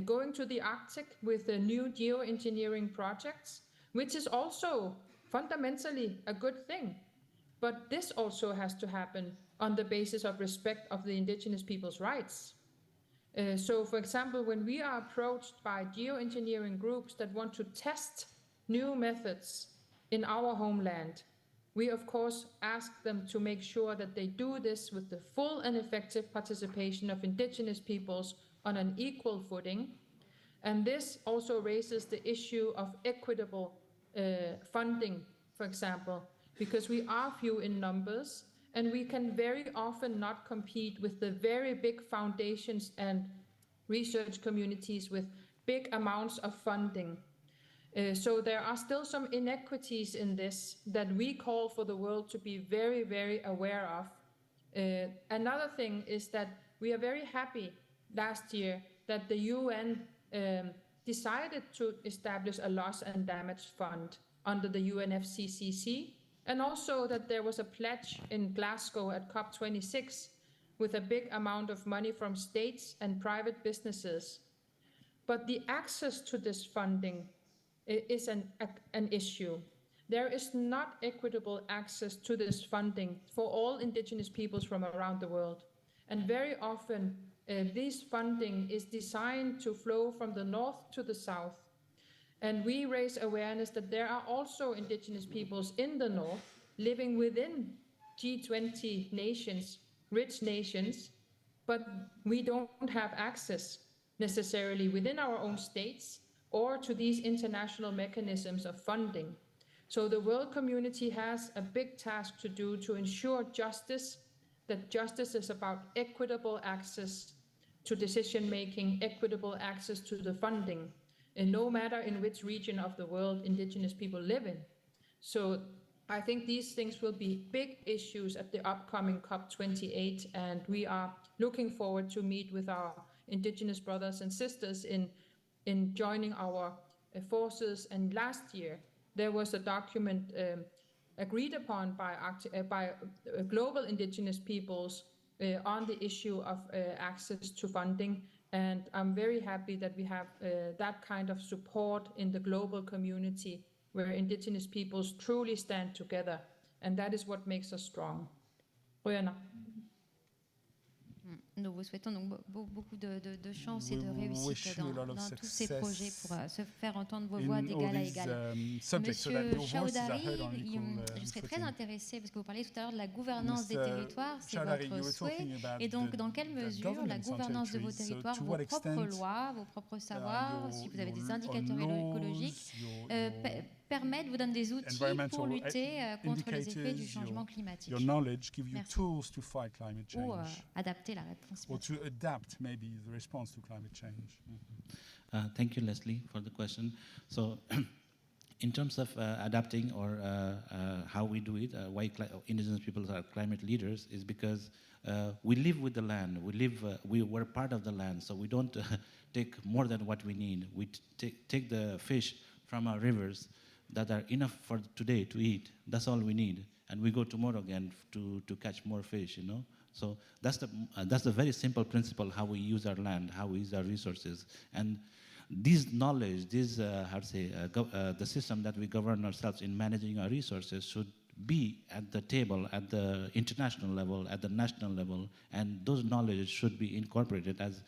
going to the Arctic with the new geoengineering projects, which is also fundamentally a good thing. But this also has to happen on the basis of respect of the indigenous people's rights. So, for example, when we are approached by geoengineering groups that want to test new methods in our homeland, we of course ask them to make sure that they do this with the full and effective participation of indigenous peoples on an equal footing. And this also raises the issue of equitable funding, for example, because we are few in numbers and we can very often not compete with the very big foundations and research communities with big amounts of funding. So there are still some inequities in this that we call for the world to be very, very aware of. Another thing is that we are very happy last year that the UN decided to establish a loss and damage fund under the UNFCCC, and also that there was a pledge in Glasgow at COP26 with a big amount of money from states and private businesses. But the access to this funding is an issue. There is not equitable access to this funding for all indigenous peoples from around the world. And very often, this funding is designed to flow from the north to the south. And we raise awareness that there are also indigenous peoples in the north living within G20 nations, rich nations, but we don't have access necessarily within our own states or to these international mechanisms of funding. So the world community has a big task to do to ensure justice, that justice is about equitable access to decision-making, equitable access to the funding, and no matter in which region of the world indigenous people live in. So I think these things will be big issues at the upcoming COP28, and we are looking forward to meet with our indigenous brothers and sisters in joining our forces. And last year, there was a document agreed upon by global indigenous peoples on the issue of access to funding. And I'm very happy that we have that kind of support in the global community where indigenous peoples truly stand together. And that is what makes us strong. Rihanna. Nous vous souhaitons donc beaucoup de chance et de réussite dans tous ces projets pour se faire entendre vos voix d'égal à égal. Monsieur Chaudhary, je serais très intéressée, parce que vous parliez tout à l'heure de la gouvernance des territoires, c'est votre souhait. Et donc, dans quelle mesure la gouvernance de vos territoires, vos propres lois, vos propres savoirs, si vous avez des indicateurs écologiques, permettent, vous donnent des outils pour lutter contre les effets du changement climatique. Merci. Ou adapter la réponse. Or to adapt maybe the response to climate change. Thank you, Leslie, for the question. So, in terms of adapting or how we do it, why indigenous peoples are climate leaders is because we live with the land. We're part of the land, so we don't take more than what we need. We take the fish from our rivers that are enough for today to eat. That's all we need. And we go tomorrow again to catch more fish, you know. So that's the very simple principle how we use our land, how we use our resources. And this knowledge, the system that we govern ourselves in managing our resources should be at the table, at the international level, at the national level, and those knowledge should be incorporated, as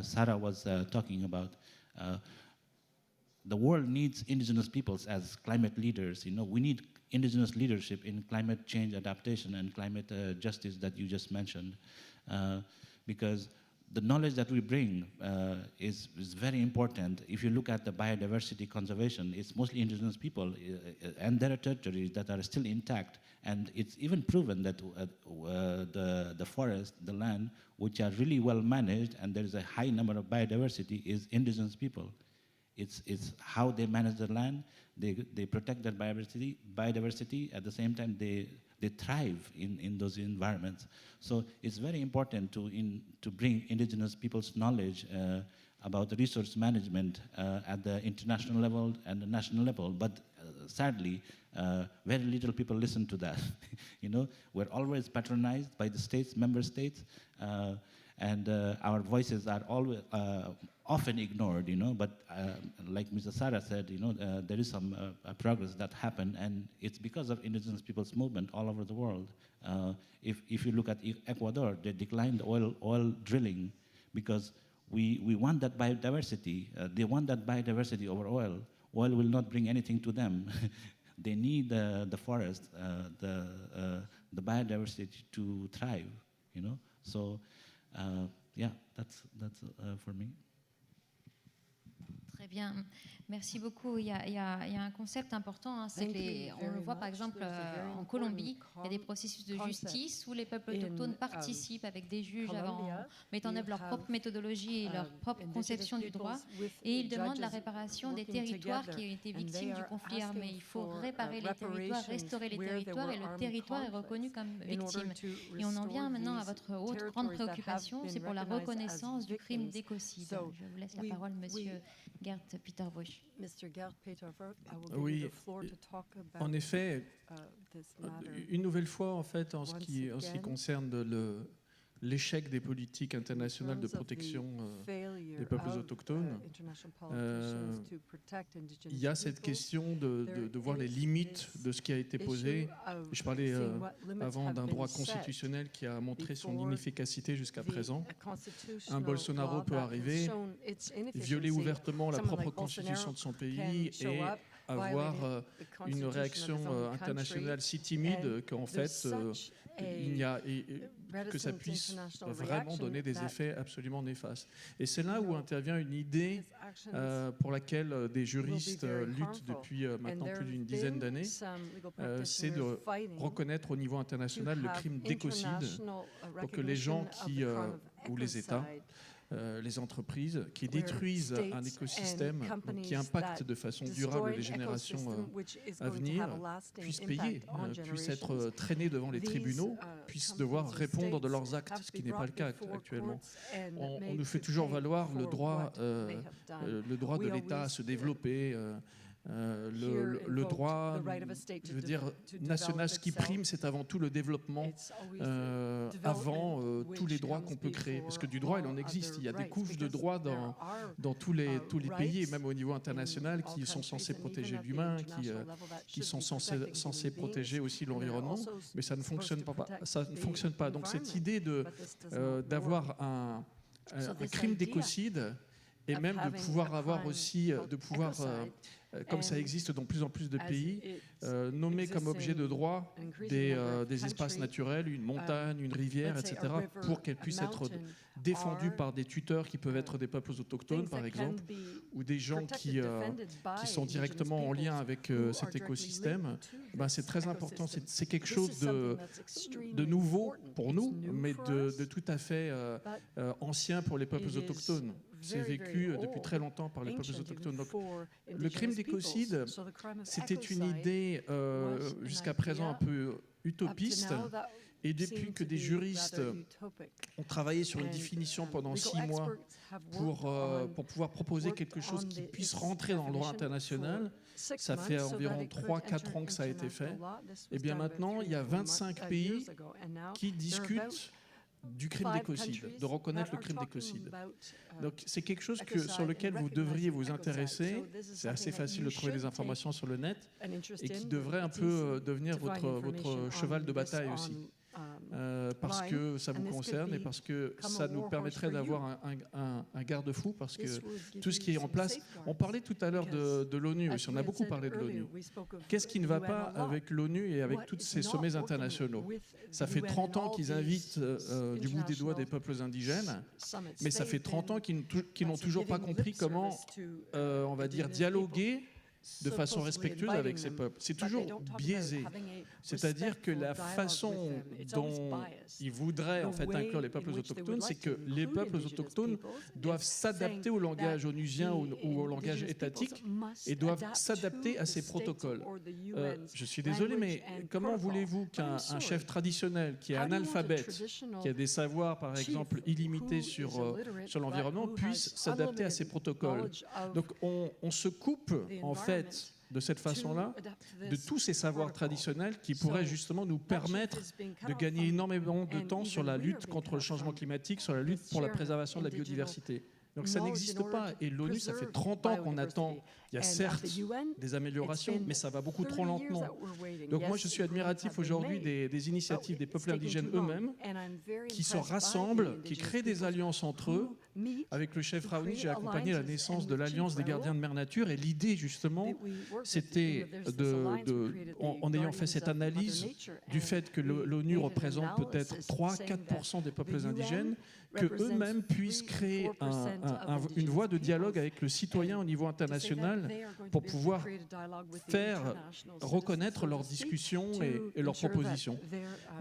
Sarah was talking about. The world needs indigenous peoples as climate leaders. You know, we need indigenous leadership in climate change adaptation and climate justice that you just mentioned, because the knowledge that we bring is very important. If you look at the biodiversity conservation, it's mostly indigenous people and their territories that are still intact. And it's even proven that the forest, the land, which are really well managed and there is a high number of biodiversity, is indigenous people. It's how they manage the land. They protect their biodiversity. At the same time, they thrive in those environments. So it's very important to bring indigenous people's knowledge about resource management at the international level and the national level. But sadly, very little people listen to that. You know, we're always patronized by the states, member states, and our voices are always often ignored, you know, but like Mr. Sarah said, you know, there is some progress that happened, and it's because of indigenous people's movement all over the world. If you look at Ecuador, they declined oil drilling because we want that biodiversity. They want that biodiversity over oil. Oil will not bring anything to them. They need the forest, the biodiversity to thrive, you know. So, yeah, that's for me. Très bien, merci beaucoup. Il y a un concept important, hein, c'est on le voit par exemple en Colombie, il y a des processus de justice où les peuples autochtones participent avec des juges en mettant en œuvre leur propre méthodologie et leur propre conception du droit, et ils demandent la réparation des territoires qui ont été victimes du conflit armé. Il faut réparer les territoires, restaurer les territoires, et le territoire est reconnu comme victime. Et on en vient maintenant à votre autre grande préoccupation, c'est pour la reconnaissance du crime d'écocide. Je vous laisse la parole, monsieur Gert Peter Bush. Oui, en effet, une nouvelle fois, en fait, en ce qui concerne l'échec des politiques internationales de protection des peuples autochtones, il y a cette question de voir les limites de ce qui a été posé. Je parlais avant d'un droit constitutionnel qui a montré son inefficacité jusqu'à présent. Un Bolsonaro peut arriver, violer ouvertement la propre constitution de son pays et avoir une réaction internationale si timide qu'en fait, que ça puisse vraiment donner des effets absolument néfastes. Et c'est là où intervient une idée pour laquelle des juristes luttent depuis maintenant plus d'une dizaine d'années, c'est de reconnaître au niveau international le crime d'écocide pour que les gens ou les États, les entreprises qui détruisent un écosystème, qui impactent de façon durable les générations à venir, puissent payer, puissent être traînés devant les tribunaux, puissent devoir répondre de leurs actes, ce qui n'est pas le cas actuellement. On nous fait toujours valoir le droit de l'État à se développer, le droit, je veux dire, national, ce qui prime, c'est avant tout le développement avant tous les droits qu'on peut créer. Parce que du droit, il en existe. Il y a des couches de droits dans tous les pays, et même au niveau international, qui sont censés protéger l'humain, qui sont censés protéger aussi l'environnement, mais ça ne fonctionne pas. Ça ne fonctionne pas. Donc cette idée d'avoir un crime d'écocide, et même de pouvoir avoir aussi, comme ça existe dans plus en plus de pays, nommer comme objet de droit des espaces naturels, une montagne, une rivière, etc., pour qu'elles puissent être défendues par des tuteurs qui peuvent être des peuples autochtones, par exemple, ou des gens qui sont directement en lien avec cet écosystème. C'est très important, c'est quelque chose de nouveau pour nous, mais de tout à fait ancien pour les peuples autochtones. C'est vécu depuis très longtemps par les peuples autochtones. Donc, le crime d'écocide, c'était une idée jusqu'à présent un peu utopiste, Et depuis que des juristes ont travaillé sur une définition pendant 6 mois pour pouvoir proposer quelque chose qui puisse rentrer dans le droit international, ça fait environ 3-4 ans que ça a été fait. Et bien maintenant, il y a 25 pays qui discutent du crime d'écocide, de reconnaître le crime d'écocide. Donc c'est quelque chose sur lequel vous devriez vous intéresser. C'est assez facile de trouver des informations sur le net et qui devrait un peu devenir votre cheval de bataille aussi. Parce que ça vous concerne et parce que ça nous permettrait d'avoir un garde-fou, parce que tout ce qui est en place... On parlait tout à l'heure de l'ONU aussi, on a beaucoup parlé de l'ONU. Qu'est-ce qui ne va pas avec l'ONU et avec tous ces sommets internationaux? Ça fait 30 ans qu'ils invitent du bout des doigts des peuples indigènes, mais ça fait 30 ans qu'ils n'ont toujours pas compris comment, on va dire, dialoguer de façon respectueuse avec ces peuples. C'est toujours biaisé. C'est-à-dire que la façon dont ils voudraient en fait inclure les peuples autochtones, c'est que les peuples autochtones doivent s'adapter au langage onusien ou au langage étatique et doivent s'adapter à ces protocoles. Je suis désolé, mais comment voulez-vous qu'un chef traditionnel qui est analphabète, qui a des savoirs par exemple illimités sur l'environnement, puisse s'adapter à ces protocoles? Donc on se coupe en fait de cette façon-là de tous ces savoirs traditionnels qui pourraient justement nous permettre de gagner énormément de temps sur la lutte contre le changement climatique, sur la lutte pour la préservation de la biodiversité. Donc ça n'existe pas. Et l'ONU, ça fait 30 ans qu'on attend. Il y a certes des améliorations, mais ça va beaucoup trop lentement. Donc moi, je suis admiratif aujourd'hui des initiatives des peuples indigènes eux-mêmes qui se rassemblent, qui créent des alliances entre eux. Avec le chef Raoni, j'ai accompagné la naissance de l'Alliance des gardiens de Mère Nature. Et l'idée, justement, c'était, en ayant fait cette analyse du fait que l'ONU représente peut-être 3-4% des peuples indigènes, qu'eux-mêmes puissent créer une voie de dialogue avec le citoyen au niveau international pour pouvoir faire reconnaître leurs discussions et leurs propositions.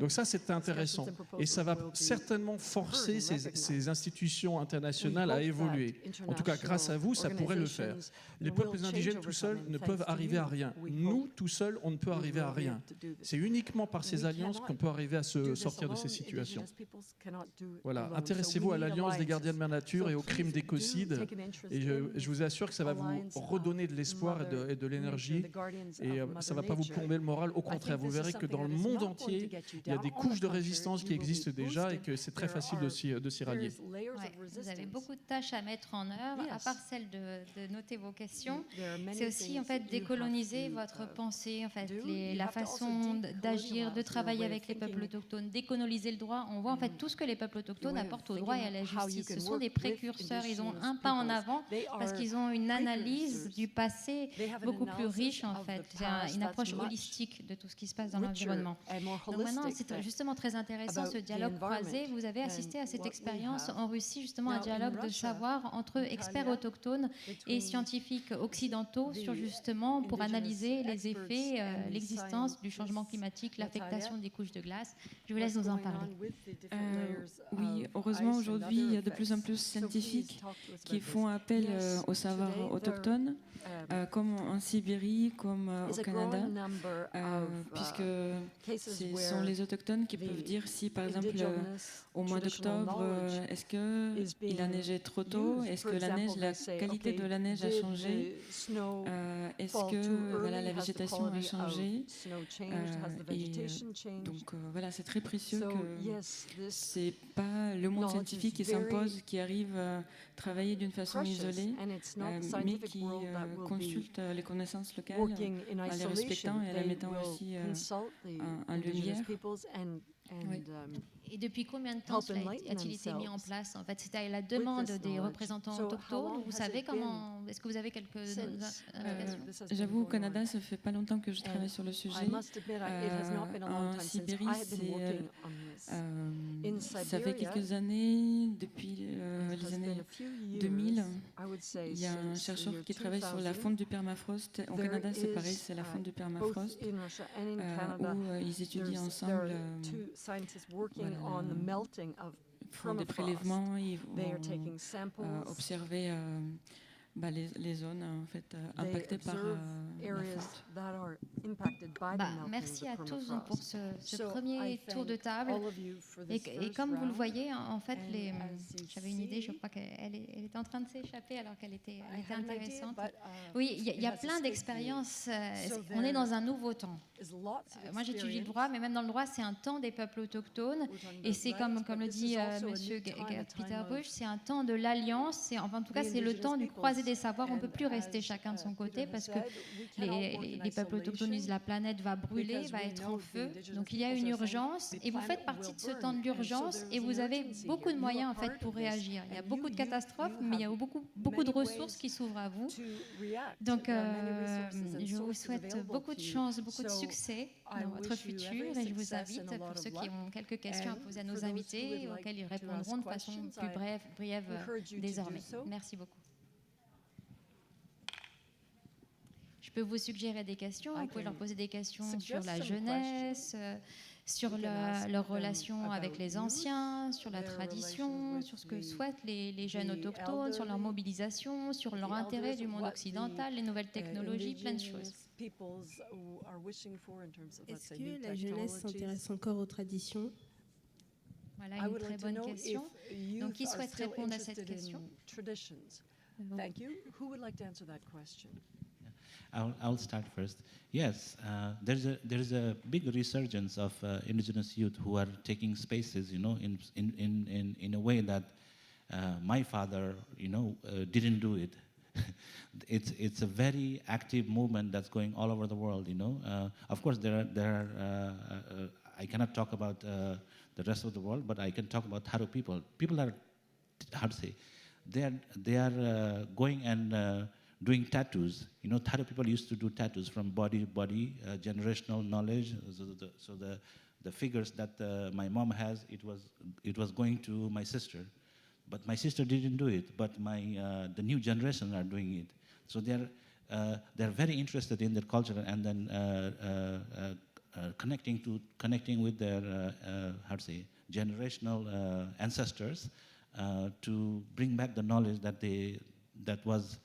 Donc ça, c'est intéressant. Et ça va certainement forcer ces institutions internationales à évoluer. En tout cas, grâce à vous, ça pourrait le faire. Les peuples indigènes tout seuls ne peuvent arriver à rien. Nous, tout seuls, on ne peut arriver à rien. C'est uniquement par ces alliances qu'on peut arriver à se sortir de ces situations. Voilà. Intéressez-vous à l'Alliance des gardiens de Mère Nature et au crime d'écocide. Et je vous assure que ça va vous redonner de l'espoir et de l'énergie. Et ça ne va pas vous plomber le moral. Au contraire, vous verrez que dans le monde entier, il y a des couches de résistance qui existent déjà et que c'est très facile de s'y rallier. Ouais, vous avez beaucoup de tâches à mettre en œuvre, à part celle de noter vos questions. C'est aussi en fait décoloniser votre pensée, en fait, la façon d'agir, de travailler avec les peuples autochtones, décoloniser le droit. On voit en fait tout ce que les peuples autochtones apportent au droit et à la justice. Ce sont des précurseurs, ils ont un pas en avant parce qu'ils ont une analyse du passé beaucoup plus riche en fait. C'est une approche holistique de tout ce qui se passe dans l'environnement. Donc maintenant, c'est justement très intéressant ce dialogue croisé. Vous avez assisté à cette expérience en Russie, justement un dialogue de savoir entre experts autochtones et scientifiques occidentaux sur justement pour analyser les effets, l'existence du changement climatique, l'affectation des couches de glace. Je vous laisse nous en parler. Oui, heureusement aujourd'hui il y a de plus en plus de scientifiques qui font appel au savoir autochtone, comme en Sibérie, comme au Canada, puisque ce sont les autochtones qui peuvent dire si par exemple au mois d'octobre, est-ce qu'il a neigé trop tôt, est-ce que la qualité de la neige a changé, est-ce que la végétation a changé, et donc voilà, c'est très précieux que c'est pas le monde scientifique qui s'impose, qui arrive à travailler d'une façon isolée, mais qui consulte les connaissances locales en les respectant et en les mettant aussi en lumière. Oui. Et depuis combien de temps a-t-il été mis en place? En fait, c'était à la demande des représentants autochtones. Vous savez comment? Est-ce que vous avez quelques indications? J'avoue, au Canada, ça fait pas longtemps que je travaille sur le sujet. En Sibérie, ça fait quelques années, depuis les années 2000. Il y a un chercheur qui travaille sur la fonte du permafrost. Au Canada, c'est pareil, c'est la fonte du permafrost, où ils étudient ensemble. Font des prélèvements, ils vont observer les zones en fait impactées par la fonte. Merci à tous donc, pour ce premier tour de table. Et comme vous le voyez, en fait, j'avais une idée, je crois qu'elle était en train de s'échapper alors qu'elle était intéressante. Oui, il y a plein d'expériences. On est dans un nouveau temps. Moi, j'étudie le droit, mais même dans le droit, c'est un temps des peuples autochtones. Et c'est comme le dit Monsieur Peter Bush, c'est un temps de l'alliance. En tout cas, c'est le temps du croisé des savoirs. On ne peut plus rester chacun de son côté parce que les peuples autochtones disent la planète va brûler, va être en feu. Donc il y a une urgence et vous faites partie de ce temps de l'urgence et vous avez beaucoup de moyens en fait pour réagir. Il y a beaucoup de catastrophes, mais il y a beaucoup de ressources qui s'ouvrent à vous. Donc je vous souhaite beaucoup de chance, beaucoup de succès dans votre futur et je vous invite, pour ceux qui ont quelques questions à poser à nos invités, auxquelles ils répondront de façon plus brève désormais. Merci beaucoup. Je peux vous suggérer des questions, vous pouvez leur poser des questions sur la jeunesse, sur leur relation avec les anciens, sur la tradition, sur ce que souhaitent les jeunes autochtones, sur leur mobilisation, sur leur intérêt du monde occidental, les nouvelles technologies, plein de choses. Est-ce que la jeunesse s'intéresse encore aux traditions? Voilà une très bonne question. Donc, qui souhaite répondre à cette question? Thank you. Who would like to answer that question? I'll start first. Yes, there's a big resurgence of indigenous youth who are taking spaces, you know, in a way that my father, you know, didn't do it. It's a very active movement that's going all over the world, you know. Of course, there are I cannot talk about the rest of the world, but I can talk about Tharu people. People are, how to say, they are going and doing tattoos. You know, Tharu people used to do tattoos from body, generational knowledge. So the figures that my mom has, it was going to my sister, but my sister didn't do it. But the new generation are doing it. So they're very interested in their culture and then connecting with their how to say generational ancestors to bring back the knowledge that was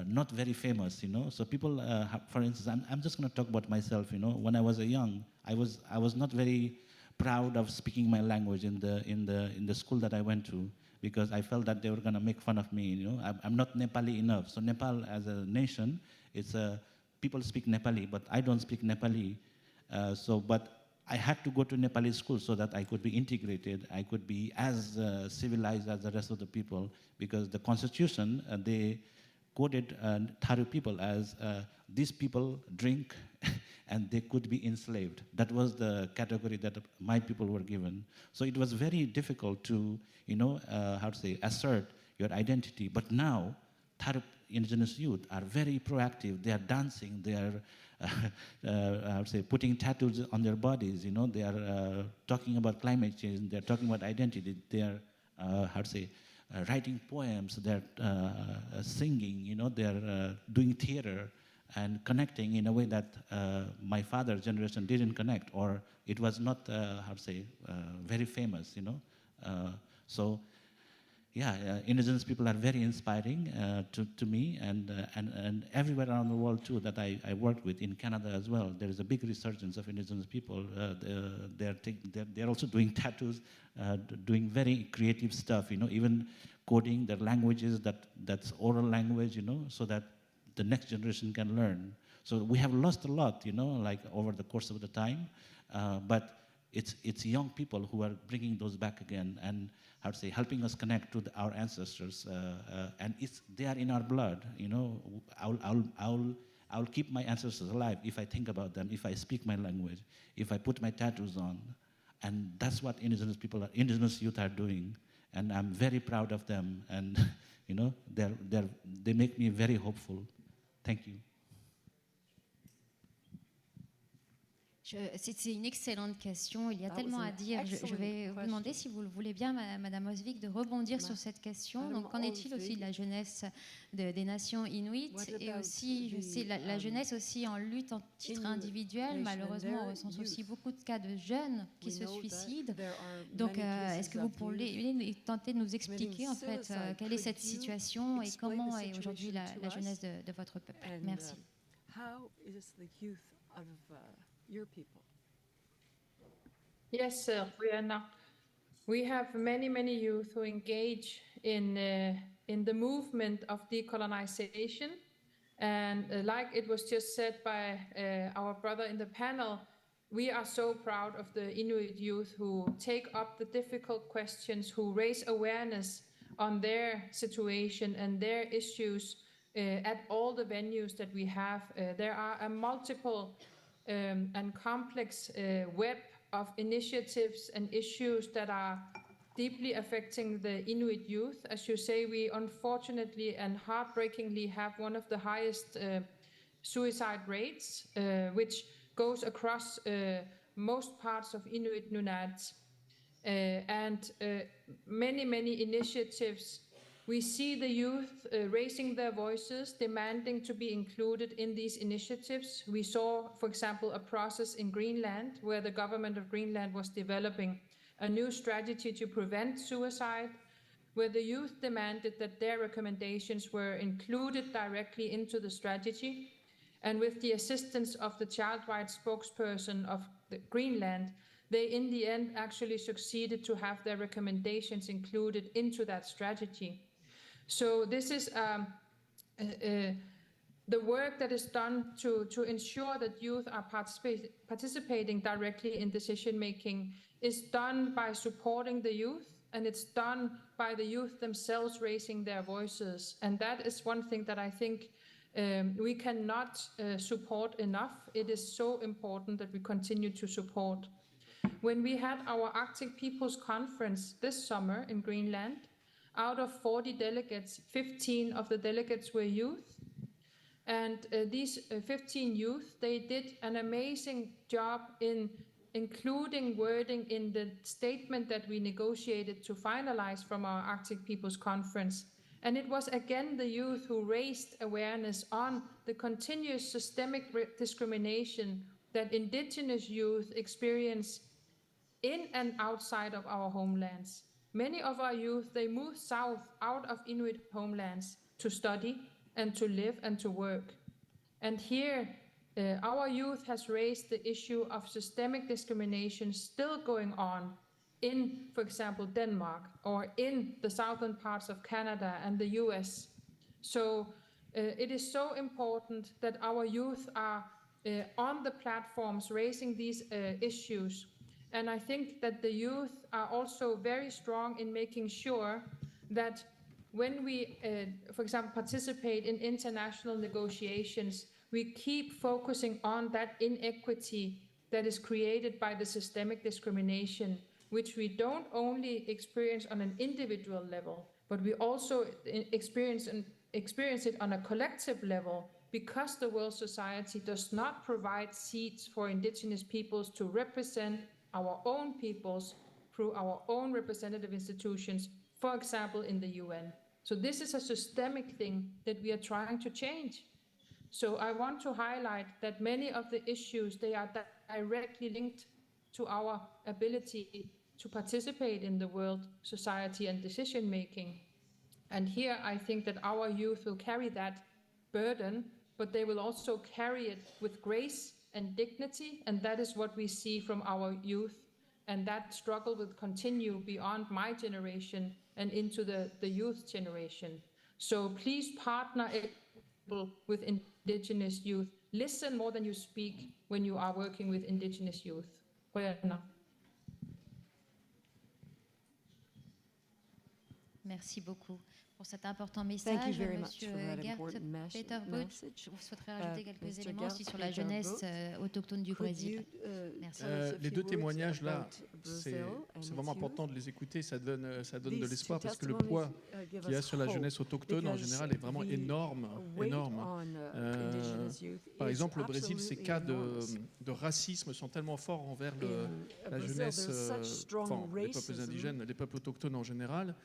not very famous, you know. So people, for instance, I'm just going to talk about myself. You know, when I was young, I was not very proud of speaking my language in the school that I went to because I felt that they were going to make fun of me. You know, I'm not Nepali enough. So Nepal as a nation, people speak Nepali, but I don't speak Nepali. But I had to go to Nepali school so that I could be integrated. I could be as civilized as the rest of the people because the constitution they coded Tharu people as these people drink and they could be enslaved. That was the category that my people were given. So it was very difficult to, you know, assert your identity. But now, Tharu indigenous youth are very proactive. They are dancing. They are, putting tattoos on their bodies. You know, they are talking about climate change. They are talking about identity. They are, writing poems, they're singing, you know, they're doing theater and connecting in a way that my father's generation didn't connect, or it was not, very famous, you know. So, yeah, indigenous people are very inspiring to me and everywhere around the world too that I worked with, in Canada as well. There is a big resurgence of indigenous people. They're also doing tattoos, doing very creative stuff, you know, even coding their languages, that's oral language, you know, so that the next generation can learn. So we have lost a lot, you know, like over the course of the time, but it's young people who are bringing those back again and helping us connect to our ancestors, and they are in our blood, you know. I'll keep my ancestors alive if I think about them, if I speak my language, if I put my tattoos on, and that's what indigenous youth are doing, and I'm very proud of them, and you know, they make me very hopeful. Thank you. C'est une excellente question. Il y a tellement à dire. Je vais vous demander, si vous le voulez bien, Madame Osvik, de rebondir sur cette question. Donc, qu'en est-il aussi de la jeunesse des nations inuites et aussi, je sais, la jeunesse aussi en lutte en titre individuel. Malheureusement, on recense aussi beaucoup de cas de jeunes qui se suicident. Donc, est-ce que vous pourriez tenter de nous expliquer en fait quelle est cette situation et comment est aujourd'hui la jeunesse de votre peuple? Merci. how is the youth of your people? Yes, Brianna. We have many youth who engage in the movement of decolonization. And like it was just said by our brother in the panel, we are so proud of the Inuit youth who take up the difficult questions, who raise awareness on their situation and their issues at all the venues that we have. There are a multiple and complex web of initiatives and issues that are deeply affecting the Inuit youth. As you say, we unfortunately and heartbreakingly have one of the highest suicide rates, which goes across most parts of Inuit Nunat. And many initiatives. We see the youth raising their voices, demanding to be included in these initiatives. We saw, for example, a process in Greenland where the government of Greenland was developing a new strategy to prevent suicide, where the youth demanded that their recommendations were included directly into the strategy. And with the assistance of the child rights spokesperson of Greenland, they in the end actually succeeded to have their recommendations included into that strategy. So this is the work that is done to ensure that youth are participating directly in decision making is done by supporting the youth, and it's done by the youth themselves raising their voices. And that is one thing that I think we cannot support enough. It is so important that we continue to support. When we had our Arctic Peoples Conference this summer in Greenland, out of 40 delegates, 15 of the delegates were youth. And these 15 youth, they did an amazing job in including wording in the statement that we negotiated to finalize from our Arctic Peoples Conference. And it was again the youth who raised awareness on the continuous systemic discrimination that indigenous youth experience in and outside of our homelands. Many of our youth, they move south out of Inuit homelands to study and to live and to work. And here, our youth has raised the issue of systemic discrimination still going on in, for example, Denmark, or in the southern parts of Canada and the US. So it is so important that our youth are on the platforms raising these issues. And I think that the youth are also very strong in making sure that when we, for example, participate in international negotiations, we keep focusing on that inequity that is created by the systemic discrimination, which we don't only experience on an individual level, but we also experience it on a collective level, because the world society does not provide seats for indigenous peoples to represent our own peoples through our own representative institutions, for example, in the UN. So this is a systemic thing that we are trying to change. So I want to highlight that many of the issues, they are directly linked to our ability to participate in the world society and decision making. And here I think that our youth will carry that burden, but they will also carry it with grace and dignity, and that is what we see from our youth, and that struggle will continue beyond my generation and into the youth generation. So please partner with indigenous youth. Listen more than you speak when you are working with indigenous youth. Merci beaucoup pour cet important message. Monsieur Gert Peter Butch, vous souhaiterez rajouter quelques éléments aussi sur la jeunesse autochtone du Brésil. Merci. Les deux témoignages là, c'est vraiment important de les écouter, ça donne de l'espoir, parce que le poids qu'il y a sur la jeunesse autochtone en général est vraiment énorme. Par exemple, au Brésil, ces cas de racisme sont tellement forts envers la jeunesse, les peuples indigènes, les peuples autochtones en général,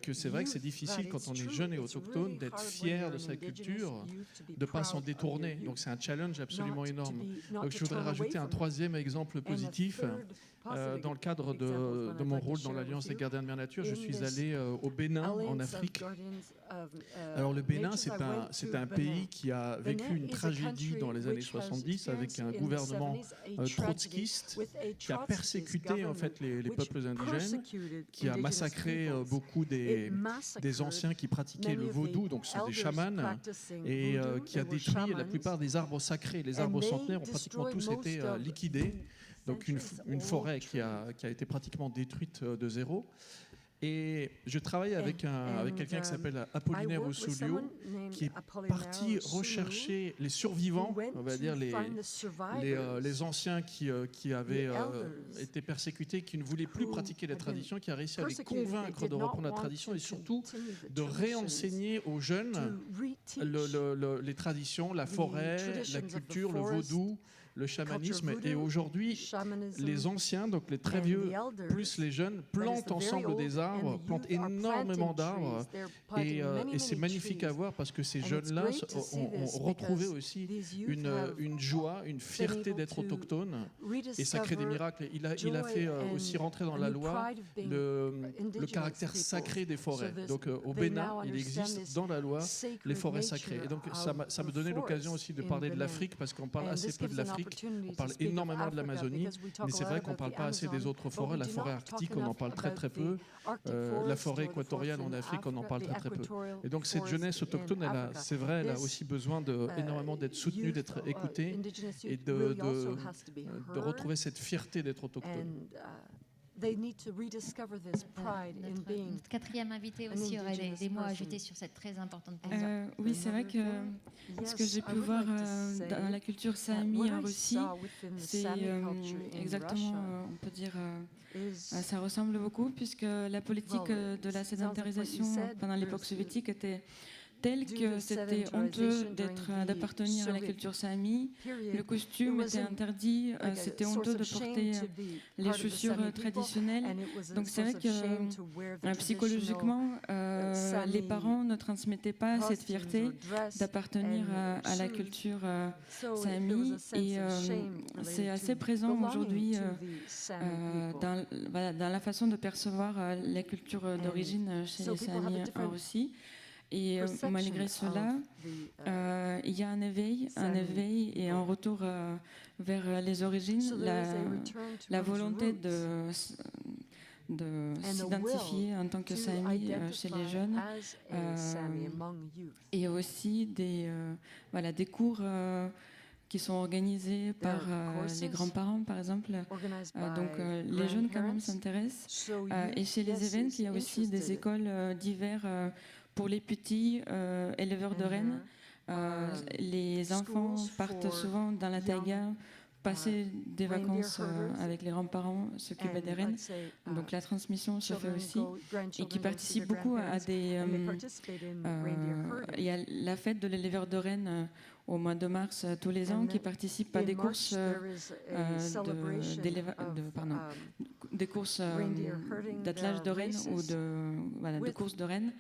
que c'est vrai que c'est difficile quand on est jeune et autochtone d'être fier de sa culture, de ne pas s'en détourner. Donc c'est un challenge absolument énorme. Donc je voudrais rajouter un troisième exemple positif. Dans le cadre de mon rôle dans l'Alliance des gardiens de Mère Nature, je suis allé au Bénin, en Afrique. Alors le Bénin, c'est un pays qui a vécu une tragédie dans les années 70 avec un gouvernement trotskiste qui a persécuté en fait les peuples indigènes, qui a massacré beaucoup des anciens qui pratiquaient le vaudou, donc ce sont des chamans, et qui a détruit la plupart des arbres sacrés. Les arbres centenaires ont pratiquement tous été liquidés. Donc une forêt qui a été pratiquement détruite de zéro. Et je travaille avec quelqu'un qui s'appelle Apollinaire Oussoulio, qui est parti rechercher les survivants, on va dire les anciens qui avaient été persécutés, qui ne voulaient plus pratiquer la tradition, qui a réussi à les convaincre de reprendre la tradition et surtout de réenseigner aux jeunes les traditions, la forêt, la culture, le vaudou, le chamanisme. Et aujourd'hui, les anciens, donc les très vieux, plus les jeunes, plantent ensemble des arbres, plantent énormément d'arbres. Et c'est magnifique à voir parce que ces jeunes-là ont retrouvé aussi une joie, une fierté d'être autochtones. Et ça crée des miracles. Il a fait aussi rentrer dans la loi le caractère sacré des forêts. Donc au Bénin, il existe dans la loi les forêts sacrées. Et donc ça me donnait l'occasion aussi de parler de l'Afrique parce qu'on parle assez peu de l'Afrique. On parle énormément de l'Amazonie, mais c'est vrai qu'on ne parle pas assez des autres forêts. La forêt arctique, on en parle très très peu. La forêt équatoriale en Afrique, on en parle très très peu. Et donc cette jeunesse autochtone, c'est vrai, elle a aussi besoin énormément d'être soutenue, d'être écoutée et de retrouver cette fierté d'être autochtone. Notre quatrième invité aussi aurait des mots à ajouter sur cette très importante question. Oui, c'est vrai que ce que j'ai pu voir dans la culture Sami en Russie, c'est exactement, on peut dire, ça ressemble beaucoup puisque la politique de la sédentarisation pendant l'époque soviétique était telle que c'était honteux d'appartenir à la culture Sami. Le costume était interdit, c'était honteux de porter les chaussures traditionnelles. Donc c'est vrai que psychologiquement, les parents ne transmettaient pas cette fierté d'appartenir à la culture Sami. Et c'est assez présent aujourd'hui dans la façon de percevoir la culture d'origine chez les Sami en Russie. Et malgré cela, il y a un éveil et un retour vers les origines, la volonté de s'identifier en tant que Sami chez les jeunes, et aussi des cours qui sont organisés par les grands-parents, par exemple. Donc les jeunes quand même s'intéressent. Et chez les événements, il y a aussi des écoles d'hiver pour les petits éleveurs de rennes. Les enfants partent souvent dans la taïga, passer des vacances avec les grands-parents, s'occuper des rennes. Donc la transmission se fait aussi. Et qui participent beaucoup à des... il y a la fête de l'éleveur de rennes au mois de mars tous les ans qui participent à des courses des courses d'attelage de rennes ou de courses de rennes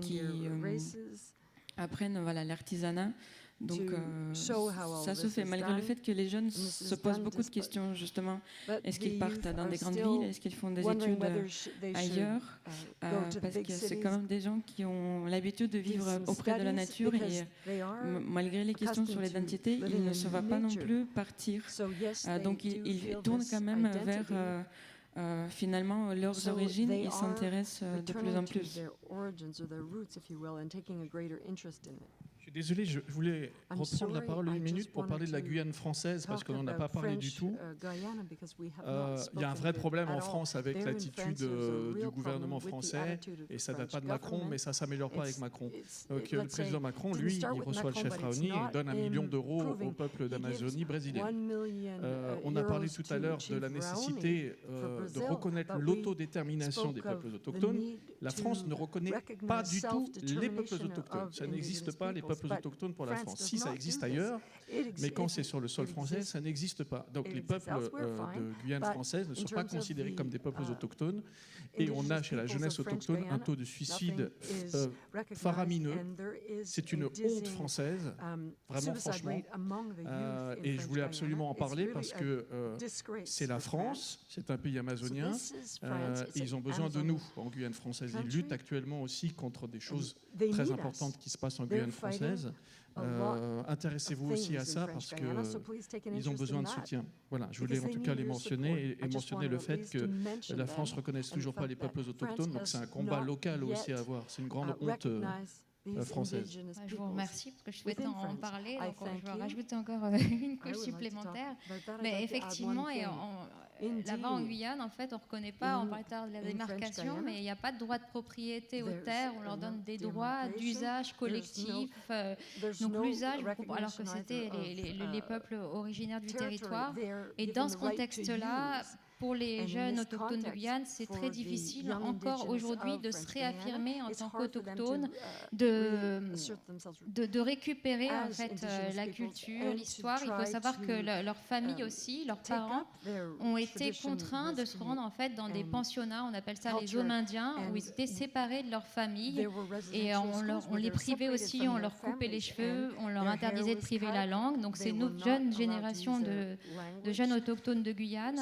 qui apprennent l'artisanat. Donc ça se fait malgré le fait que les jeunes se posent beaucoup de questions justement. Est-ce qu'ils partent dans des grandes villes? Est-ce qu'ils font des études ailleurs? Parce que c'est quand même des gens qui ont l'habitude de vivre auprès de la nature et malgré les questions sur l'identité, ils ne se voient pas non plus partir. Donc ils tournent quand même vers finalement leurs origines et s'intéressent de plus en plus. Je suis désolé, je voulais reprendre la parole une minute pour parler de la Guyane française parce qu'on n'en a pas parlé du tout. Il y a un vrai problème en France avec l'attitude du gouvernement français et ça ne date pas de Macron, mais ça ne s'améliore pas avec Macron. Donc, le président Macron, lui, il reçoit le chef Raoni et donne 1 million d'euros au peuple d'Amazonie brésilienne. On a parlé tout à l'heure de la nécessité de reconnaître l'autodétermination des peuples autochtones. La France ne reconnaît pas du tout les peuples autochtones. Ça n'existe pas, les peuples peuples autochtones pour la France. Si ça existe ailleurs, mais quand c'est sur le sol français, ça n'existe pas. Donc les peuples de Guyane française ne sont pas considérés comme des peuples autochtones. Et on a chez la jeunesse autochtone un taux de suicide faramineux. C'est une honte française, vraiment franchement. Et je voulais absolument en parler parce que c'est la France, c'est un pays amazonien, et ils ont besoin de nous en Guyane française. Ils luttent actuellement aussi contre des choses très importantes qui se passent en Guyane française. Intéressez-vous aussi à ça parce qu'ils ont besoin de soutien. Voilà, je voulais en tout cas les mentionner et mentionner le fait que la France ne reconnaisse toujours pas les peuples autochtones, donc c'est un combat local aussi à avoir. C'est une grande honte française. Je vous remercie parce que je souhaitais en parler, donc je vais rajouter encore une couche supplémentaire. Mais effectivement, là-bas en Guyane, en fait, on ne reconnaît pas, on parlait de la démarcation, mais il n'y a pas de droit de propriété aux terres, on leur donne des droits d'usage collectif. Donc l'usage, alors que c'était les peuples originaires du territoire. Et dans ce contexte-là, pour les jeunes autochtones de Guyane, c'est très difficile encore aujourd'hui de se réaffirmer en tant qu'autochtones, de récupérer en fait la culture, l'histoire. Il faut savoir que leur famille aussi, leurs parents, ont été contraints de se rendre en fait dans des pensionnats, on appelle ça les hommes indiens, où ils étaient séparés de leur famille et on les privait aussi, on leur coupait les cheveux, on leur interdisait de priver la langue. Donc c'est une jeune génération de jeunes autochtones de Guyane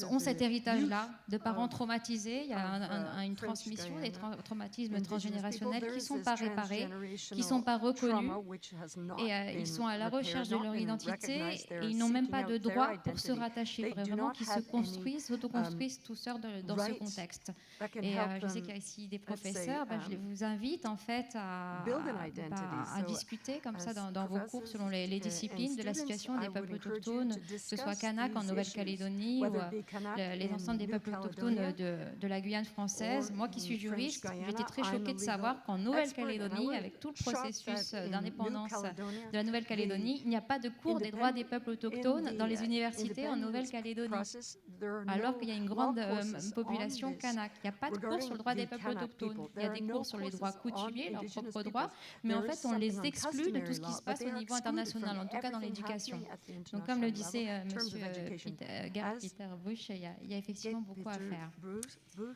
ont cet héritage-là de parents traumatisés. Il y a une transmission des traumatismes transgénérationnels qui ne sont pas réparés, qui ne sont pas reconnus, et ils sont à la recherche de leur identité et ils n'ont même pas de droit pour se rattacher, vraiment qu'ils se construisent, s'autoconstruisent tout seuls dans ce contexte. Et je sais qu'il y a ici des professeurs, je vous invite en fait à discuter comme ça dans vos cours selon les disciplines de la situation des peuples autochtones, que ce soit Kanak en Nouvelle-Calédonie ou les ensembles des peuples autochtones de la Guyane française. Moi qui suis juriste, j'étais très choquée de savoir qu'en Nouvelle-Calédonie, avec tout le processus d'indépendance de la Nouvelle-Calédonie, il n'y a pas de cours des droits des peuples autochtones dans les universités en Nouvelle-Calédonie, alors qu'il y a une grande population kanak. Il n'y a pas de cours sur le droit des peuples autochtones. Il y a des cours sur les droits coutumiers, leurs propres droits, mais en fait, on les exclut de tout ce qui se passe au niveau international, en tout cas dans l'éducation. Donc, comme le disait M. Peter Bush, il y a effectivement beaucoup à faire.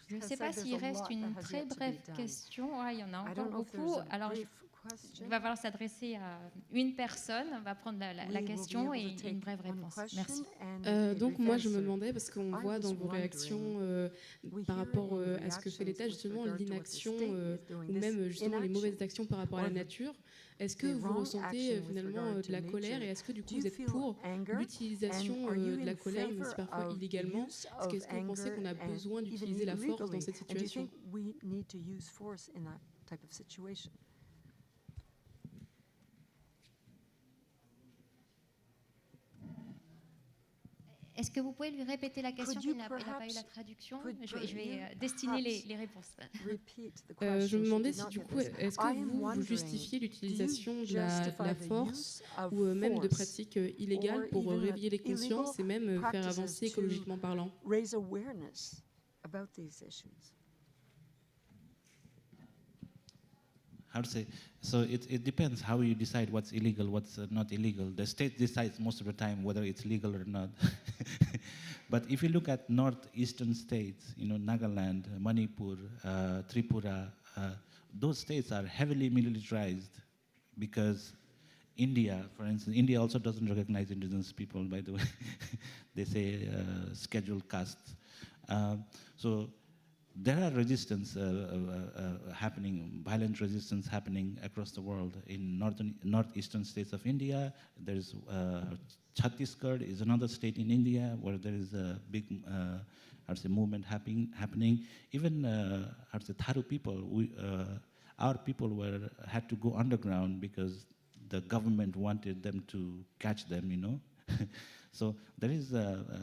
Je ne sais pas s'il reste une très brève question. Il y en a encore beaucoup. Alors, il va falloir s'adresser à une personne. On va prendre la question et une brève réponse. Merci. Donc moi, je me demandais, parce qu'on voit dans vos réactions par rapport à ce que fait l'État, justement, l'inaction ou même justement les mauvaises actions par rapport à la nature. Est-ce que vous ressentez finalement de la colère et est-ce que du coup vous êtes pour l'utilisation de la colère, mais c'est parfois illégalement? Est-ce que vous pensez qu'on a besoin d'utiliser la force dans cette situation? Est-ce que vous pouvez lui répéter la question? Il n'a pas eu la traduction. Je vais destiner les réponses. Je me demandais si du coup, est-ce que vous justifiez l'utilisation de la force ou même de pratiques illégales pour réveiller les consciences et même faire avancer écologiquement parlant? How to say? So it depends how you decide what's illegal, what's not illegal. The state decides most of the time whether it's legal or not. But if you look at northeastern states, Nagaland, Manipur, Tripura, those states are heavily militarized because India, for instance, India also doesn't recognize indigenous people, by the way. They say scheduled castes. So there are resistance happening, violent resistance happening across the world. In northeastern states of India, there's Chhattisgarh is another state in India where there is a big, movement happening. Even Tharu people, our people had to go underground because the government wanted them to catch them, So there is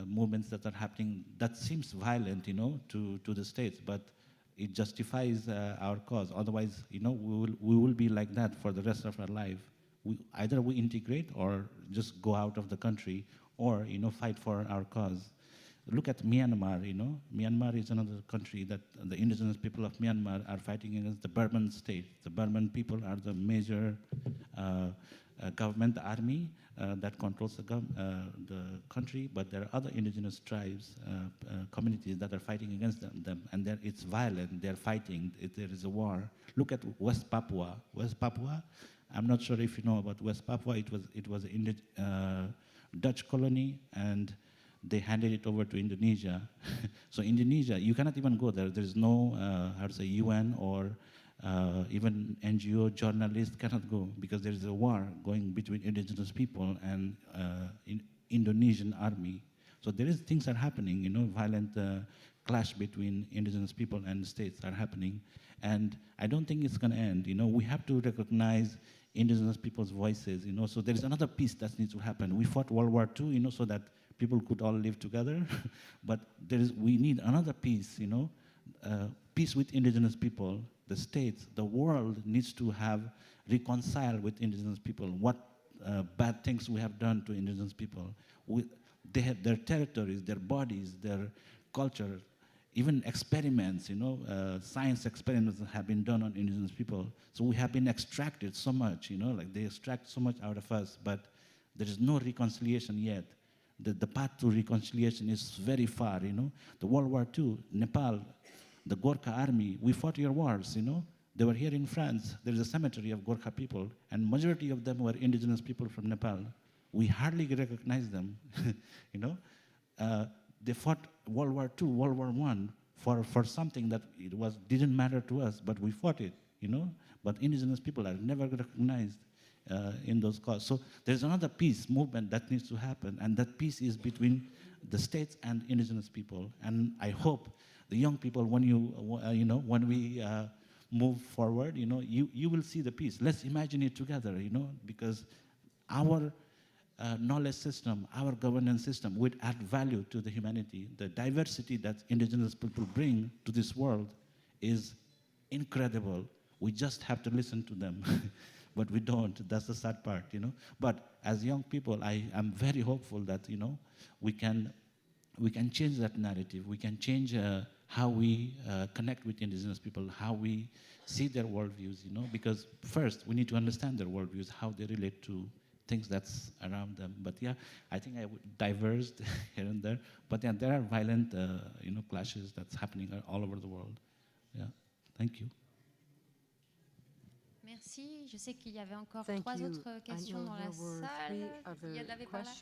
movements that are happening that seems violent, to the states, but it justifies our cause. Otherwise, we will be like that for the rest of our life. Either we integrate or just go out of the country, or fight for our cause. look at Myanmar, you know. Myanmar is another country that the indigenous people of Myanmar are fighting against the Burman state. The Burman people are the major government army that controls the country, but there are other indigenous tribes, communities that are fighting against them, and it's violent. They're fighting. There is a war. Look at West Papua. West Papua, I'm not sure if you know about West Papua. It was a Dutch colony, and they handed it over to Indonesia. So Indonesia, you cannot even go there. There is no, UN or even NGO journalists cannot go because there is a war going between indigenous people and Indonesian army. So there is things are happening, you know, violent clash between indigenous people and the states are happening. And I don't think it's going to end. You know, we have to recognize indigenous people's voices, you know. So there is another piece that needs to happen. We fought World War II, you know, so that people could all live together. But we need another peace, you know, peace with indigenous people. The states, the world needs to have reconcile with indigenous people. What bad things we have done to indigenous people. They have their territories, their bodies, their culture, even experiments, you know, science experiments have been done on indigenous people. So we have been extracted so much, you know, like they extract so much out of us, but there is no reconciliation yet. The path to reconciliation is very far, you know. The World War II, Nepal, the Gorkha army, we fought your wars, you know. They were here in France. There's a cemetery of Gorkha people, and majority of them were indigenous people from Nepal. We hardly recognize them, you know. They fought World War II, World War I for something that didn't matter to us, but we fought it, you know. But indigenous people are never recognized in those causes. So there's another peace movement that needs to happen, and that peace is between the states and indigenous people. And I hope the young people, when we move forward, you know, you will see the peace. Let's imagine it together, you know, because our knowledge system, our governance system would add value to the humanity. The diversity that indigenous people bring to this world is incredible. We just have to listen to them. But we don't. That's the sad part, you know. But as young people, I am very hopeful that, you know, we can change that narrative. We can change how we connect with indigenous people, how we see their worldviews, you know. Because first, we need to understand their worldviews, how they relate to things that's around them. But yeah, I think I diverged here and there. But yeah, there are violent, clashes that's happening all over the world. Yeah. Thank you. Merci. Je sais qu'il y avait encore trois autres questions dans la salle. Il y en avait pas là.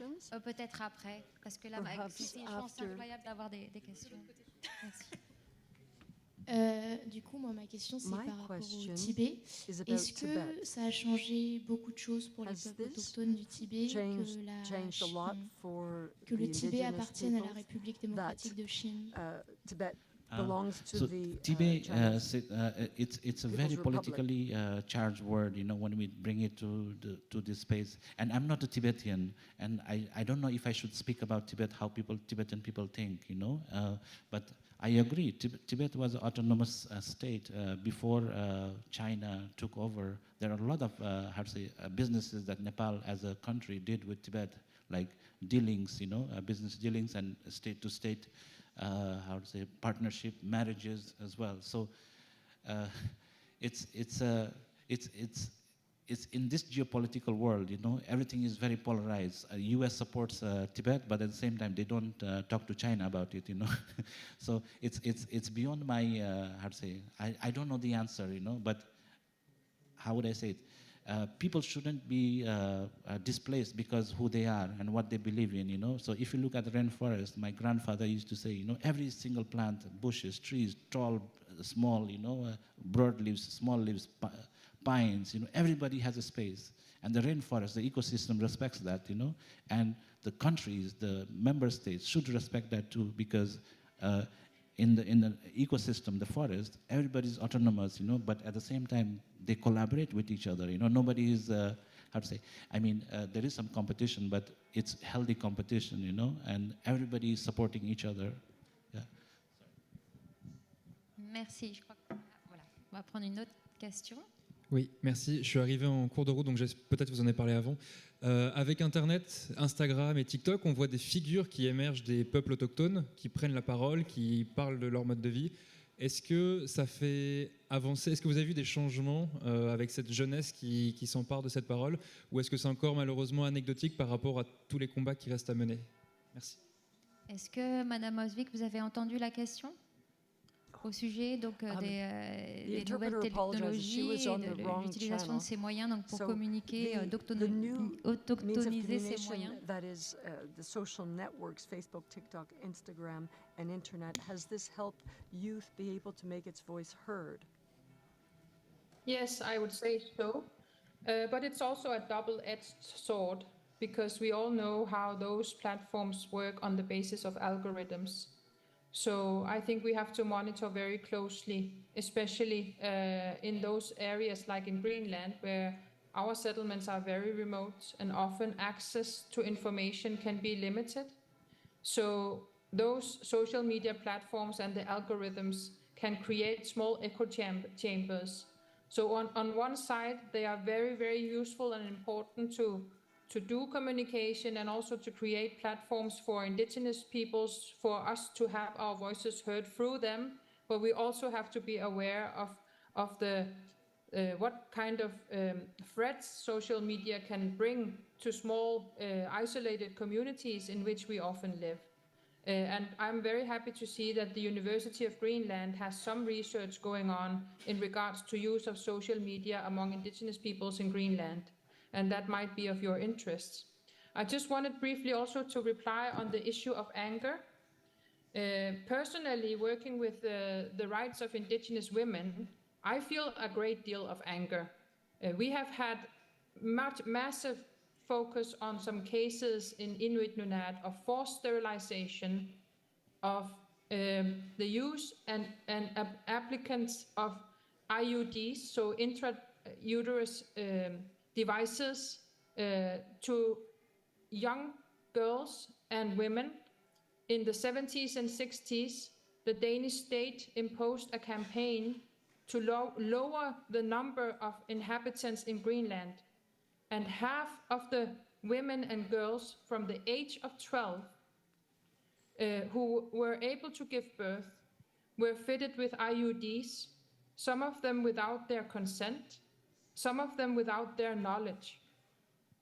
Peut-être après, parce que là, c'est une chance incroyable d'avoir des questions. Merci. Du coup, moi, ma question, c'est par rapport au Tibet. Est-ce que ça a changé beaucoup de choses pour les peuples autochtones du Tibet, que le Tibet appartienne à la République démocratique de Chine? So Tibet, it's a very politically charged word, you know, when we bring it to this space. And I'm not a Tibetan, and I don't know if I should speak about Tibet, how Tibetan people think, you know. But I agree, Tibet was an autonomous state before China took over. There are a lot of businesses that Nepal as a country did with Tibet, like dealings, you know, business dealings and state-to-state partnership, marriages as well. So it's in this geopolitical world, you know, everything is very polarized. U.S. supports Tibet, but at the same time they don't talk to China about it, you know. So it's beyond my I don't know the answer, you know. But how would I say it? People shouldn't be displaced because who they are and what they believe in, you know. So if you look at the rainforest, my grandfather used to say, you know, every single plant, bushes, trees, tall, small, you know, broad leaves, small leaves, pines, you know, everybody has a space. And the rainforest, the ecosystem respects that, you know. And the countries, the member states should respect that too, because in the ecosystem, the forest, everybody's autonomous, you know, but at the same time, they collaborate with each other, you know. Nobody is, there is some competition, but it's healthy competition, you know, and everybody is supporting each other. Yeah. Merci. Je crois que, voilà. On va prendre une autre question. Oui, merci. Je suis arrivé en cours de route, donc peut-être vous en avez parlé avant. Avec Internet, Instagram et TikTok, on voit des figures qui émergent des peuples autochtones, qui prennent la parole, qui parlent de leur mode de vie. Est-ce que ça fait avancer? Est-ce que vous avez vu des changements avec cette jeunesse qui s'empare de cette parole? Ou est-ce que c'est encore malheureusement anecdotique par rapport à tous les combats qui restent à mener? Merci. Est-ce que, Madame Osvik, vous avez entendu la question au sujet donc, des nouvelles technologies et de l'utilisation de ces moyens donc, pour communiquer, d'autochtoniser ces moyens? That is the social networks, Facebook, TikTok, Instagram, and Internet. Has this helped youth be able to make its voice heard? Yes, I would say so. But it's also a double-edged sword because we all know how those platforms work on the basis of algorithms. So I think we have to monitor very closely, especially in those areas like in Greenland, where our settlements are very remote and often access to information can be limited. So those social media platforms and the algorithms can create small echo chambers. So on one side, they are very, very useful and important to do communication and also to create platforms for indigenous peoples, for us to have our voices heard through them. But we also have to be aware of the what kind of threats social media can bring to small isolated communities in which we often live. And I'm very happy to see that the University of Greenland has some research going on in regards to use of social media among indigenous peoples in Greenland. And that might be of your interest. I just wanted briefly also to reply on the issue of anger. Personally, working with the rights of indigenous women, I feel a great deal of anger. We have had massive focus on some cases in Inuit Nunat of forced sterilization, of the use and applicants of IUDs, so intrauterus devices to young girls and women. In the 70s and 60s, the Danish state imposed a campaign to lower the number of inhabitants in Greenland. And half of the women and girls from the age of 12 who were able to give birth were fitted with IUDs, some of them without their consent, some of them without their knowledge.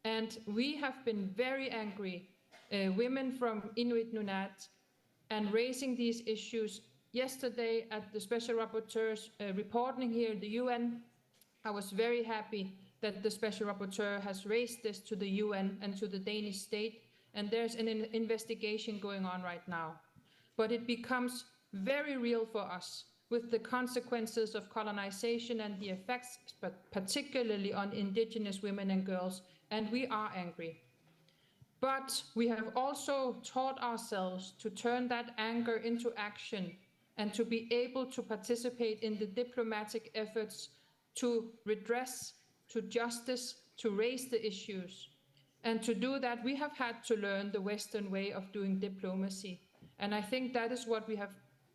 And we have been very angry, women from Inuit Nunat, and raising these issues. Yesterday at the Special Rapporteur's reporting here in the UN, I was very happy that the Special Rapporteur has raised this to the UN and to the Danish state, and there's an investigation going on right now. But it becomes very real for us with the consequences of colonization and the effects, particularly on indigenous women and girls, and we are angry. But we have also taught ourselves to turn that anger into action and to be able to participate in the diplomatic efforts to redress, to justice, to raise the issues. And to do that, we have had to learn the Western way of doing diplomacy. And I think that is what we have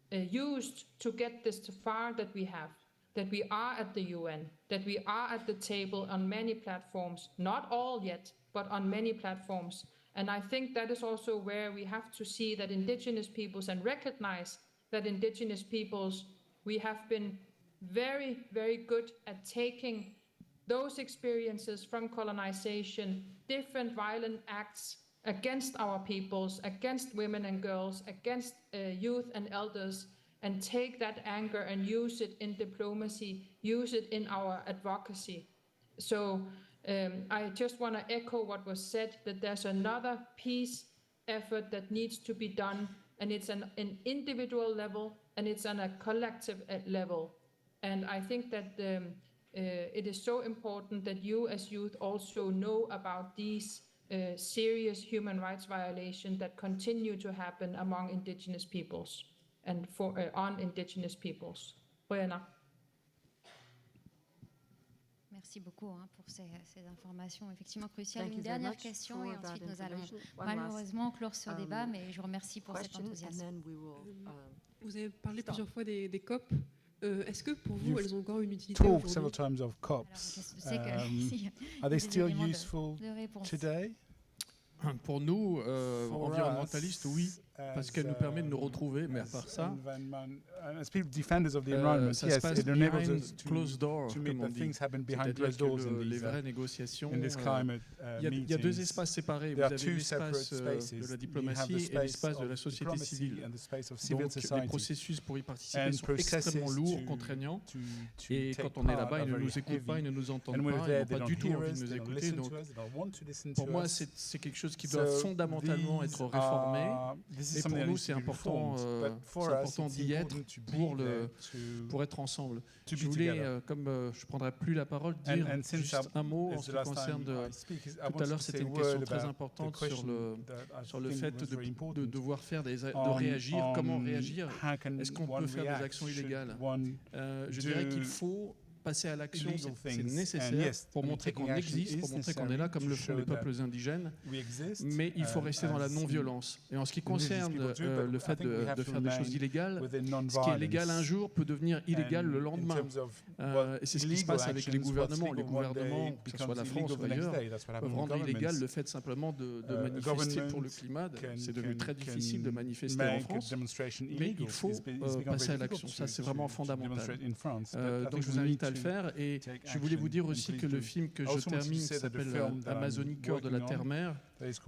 used to get this far that we have, that we are at the UN, that we are at the table on many platforms, not all yet, but on many platforms. And I think that is also where we have to see that indigenous peoples and recognize that indigenous peoples, we have been very, very good at taking those experiences from colonization, different violent acts against our peoples, against women and girls, against youth and elders, and take that anger and use it in diplomacy, use it in our advocacy. So I just want to echo what was said, that there's another peace effort that needs to be done, and it's an individual level, and it's on a collective level. And I think that it is so important that you as youth also know about these serious human rights violations that continue to happen among indigenous peoples and on indigenous peoples. Brianna. Merci beaucoup pour ces informations effectivement cruciales. Une dernière question et ensuite nous allons malheureusement clore ce débat, mais je vous remercie pour cet enthousiasme. Vous avez parlé plusieurs fois des COP. Est-ce que pour vous, elles ont encore une utilité aujourd'hui? Several times of COPs. Are they still useful today? Pour nous, environnementalistes, oui, parce qu'elle nous permet de nous retrouver, mais à part ça, ça se passe behind closed doors, comme on dit. C'est-à-dire que les vraies négociations, il y a deux espaces séparés. Vous avez l'espace de la diplomatie et l'espace de la société civile. Donc les processus pour y participer sont extrêmement lourds, contraignants, et quand on est là-bas, ils ne nous écoutent pas, ils ne nous entendent pas, ils n'ont pas du tout envie de nous écouter. Donc pour moi, c'est quelque chose qui doit fondamentalement être réformé, et pour nous, c'est important d'y être pour être ensemble. Je voulais, comme je ne prendrai plus la parole, dire juste un mot en ce qui concerne. Tout à l'heure, c'était une question très importante sur le fait de devoir faire de réagir. Comment réagir? Est-ce qu'on peut faire des actions illégales? Je dirais qu'il faut passer à l'action, c'est nécessaire pour montrer qu'on existe, pour montrer qu'on est là comme le font les peuples indigènes, mais il faut rester dans la non-violence. Et en ce qui concerne le fait de faire des choses illégales, ce qui est légal un jour peut devenir illégal le lendemain. Et c'est ce qui se passe avec les gouvernements. Les gouvernements, que ce soit la France ou ailleurs, peuvent rendre illégal le fait simplement de manifester pour le climat. C'est devenu très difficile de manifester en France, mais il faut passer à l'action. Ça, c'est vraiment fondamental. Donc je vous invite à le faire, et je voulais vous dire aussi que le film que je termine s'appelle Amazonie, cœur de la terre-mère,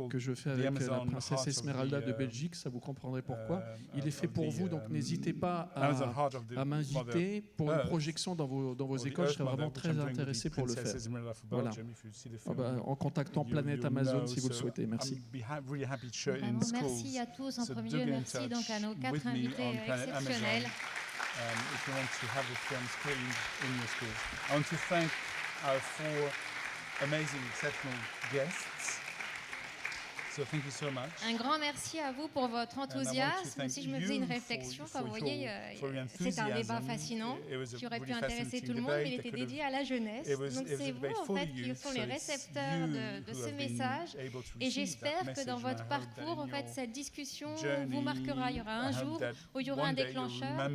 que je fais avec la princesse Esmeralda de Belgique, ça vous comprendrez pourquoi. Il est fait pour vous, donc n'hésitez pas à m'inviter pour une projection dans vos écoles, je serais vraiment très intéressé pour le faire. Voilà. En contactant Planète Amazon si vous le souhaitez. Merci. Merci à tous. En premier lieu, merci donc à nos 4 invités exceptionnels. If you want to have the film screened in your school. I want to thank our 4 amazing, exceptional guests. So thank you so much. Un grand merci à vous pour votre enthousiasme. Si je me faisais une réflexion, comme vous voyez, c'est un débat fascinant qui aurait pu intéresser tout le monde, mais il était dédié à la jeunesse. Donc c'est vous en fait qui sont les récepteurs de ce message. Et j'espère que dans votre parcours, en fait, cette discussion vous marquera. Il y aura un jour où il y aura un déclencheur.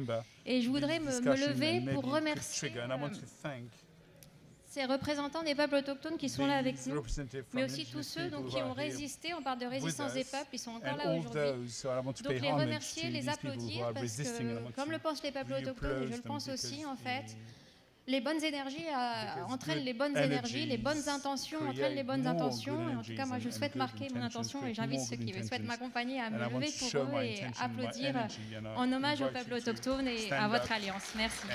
Et je voudrais me lever pour remercier ces représentants des peuples autochtones qui sont là avec nous, mais aussi tous ceux donc, qui ont résisté. On parle de résistance des peuples, ils sont encore là aujourd'hui. Donc les remercier, les applaudir, parce que comme le pensent les peuples autochtones, et je le pense aussi en fait, les bonnes énergies entraînent les bonnes énergies, les bonnes intentions entraînent les bonnes intentions. Et en tout cas, moi, je souhaite marquer mon intention et j'invite ceux qui souhaitent m'accompagner à me lever pour eux et applaudir en hommage au peuple autochtone et à votre alliance. Merci.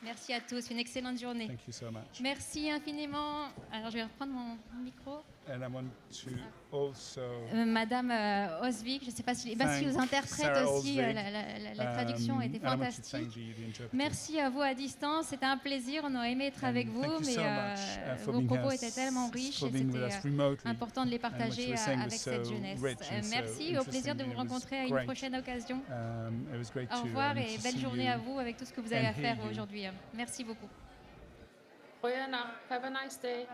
Merci à tous, une excellente journée. Thank you so much. Merci infiniment. Alors je vais reprendre mon micro. And I want to also Madame Osvik, je ne sais pas si vous interprète aussi, la traduction était fantastique. Merci à vous à distance, c'était un plaisir, on aurait aimé être avec vous, mais vos propos étaient tellement riches et c'était important de les partager avec cette jeunesse. Merci, au plaisir de vous rencontrer à une prochaine occasion. Au revoir et belle journée à vous avec tout ce que vous avez à faire aujourd'hui. Merci beaucoup. Have a nice day.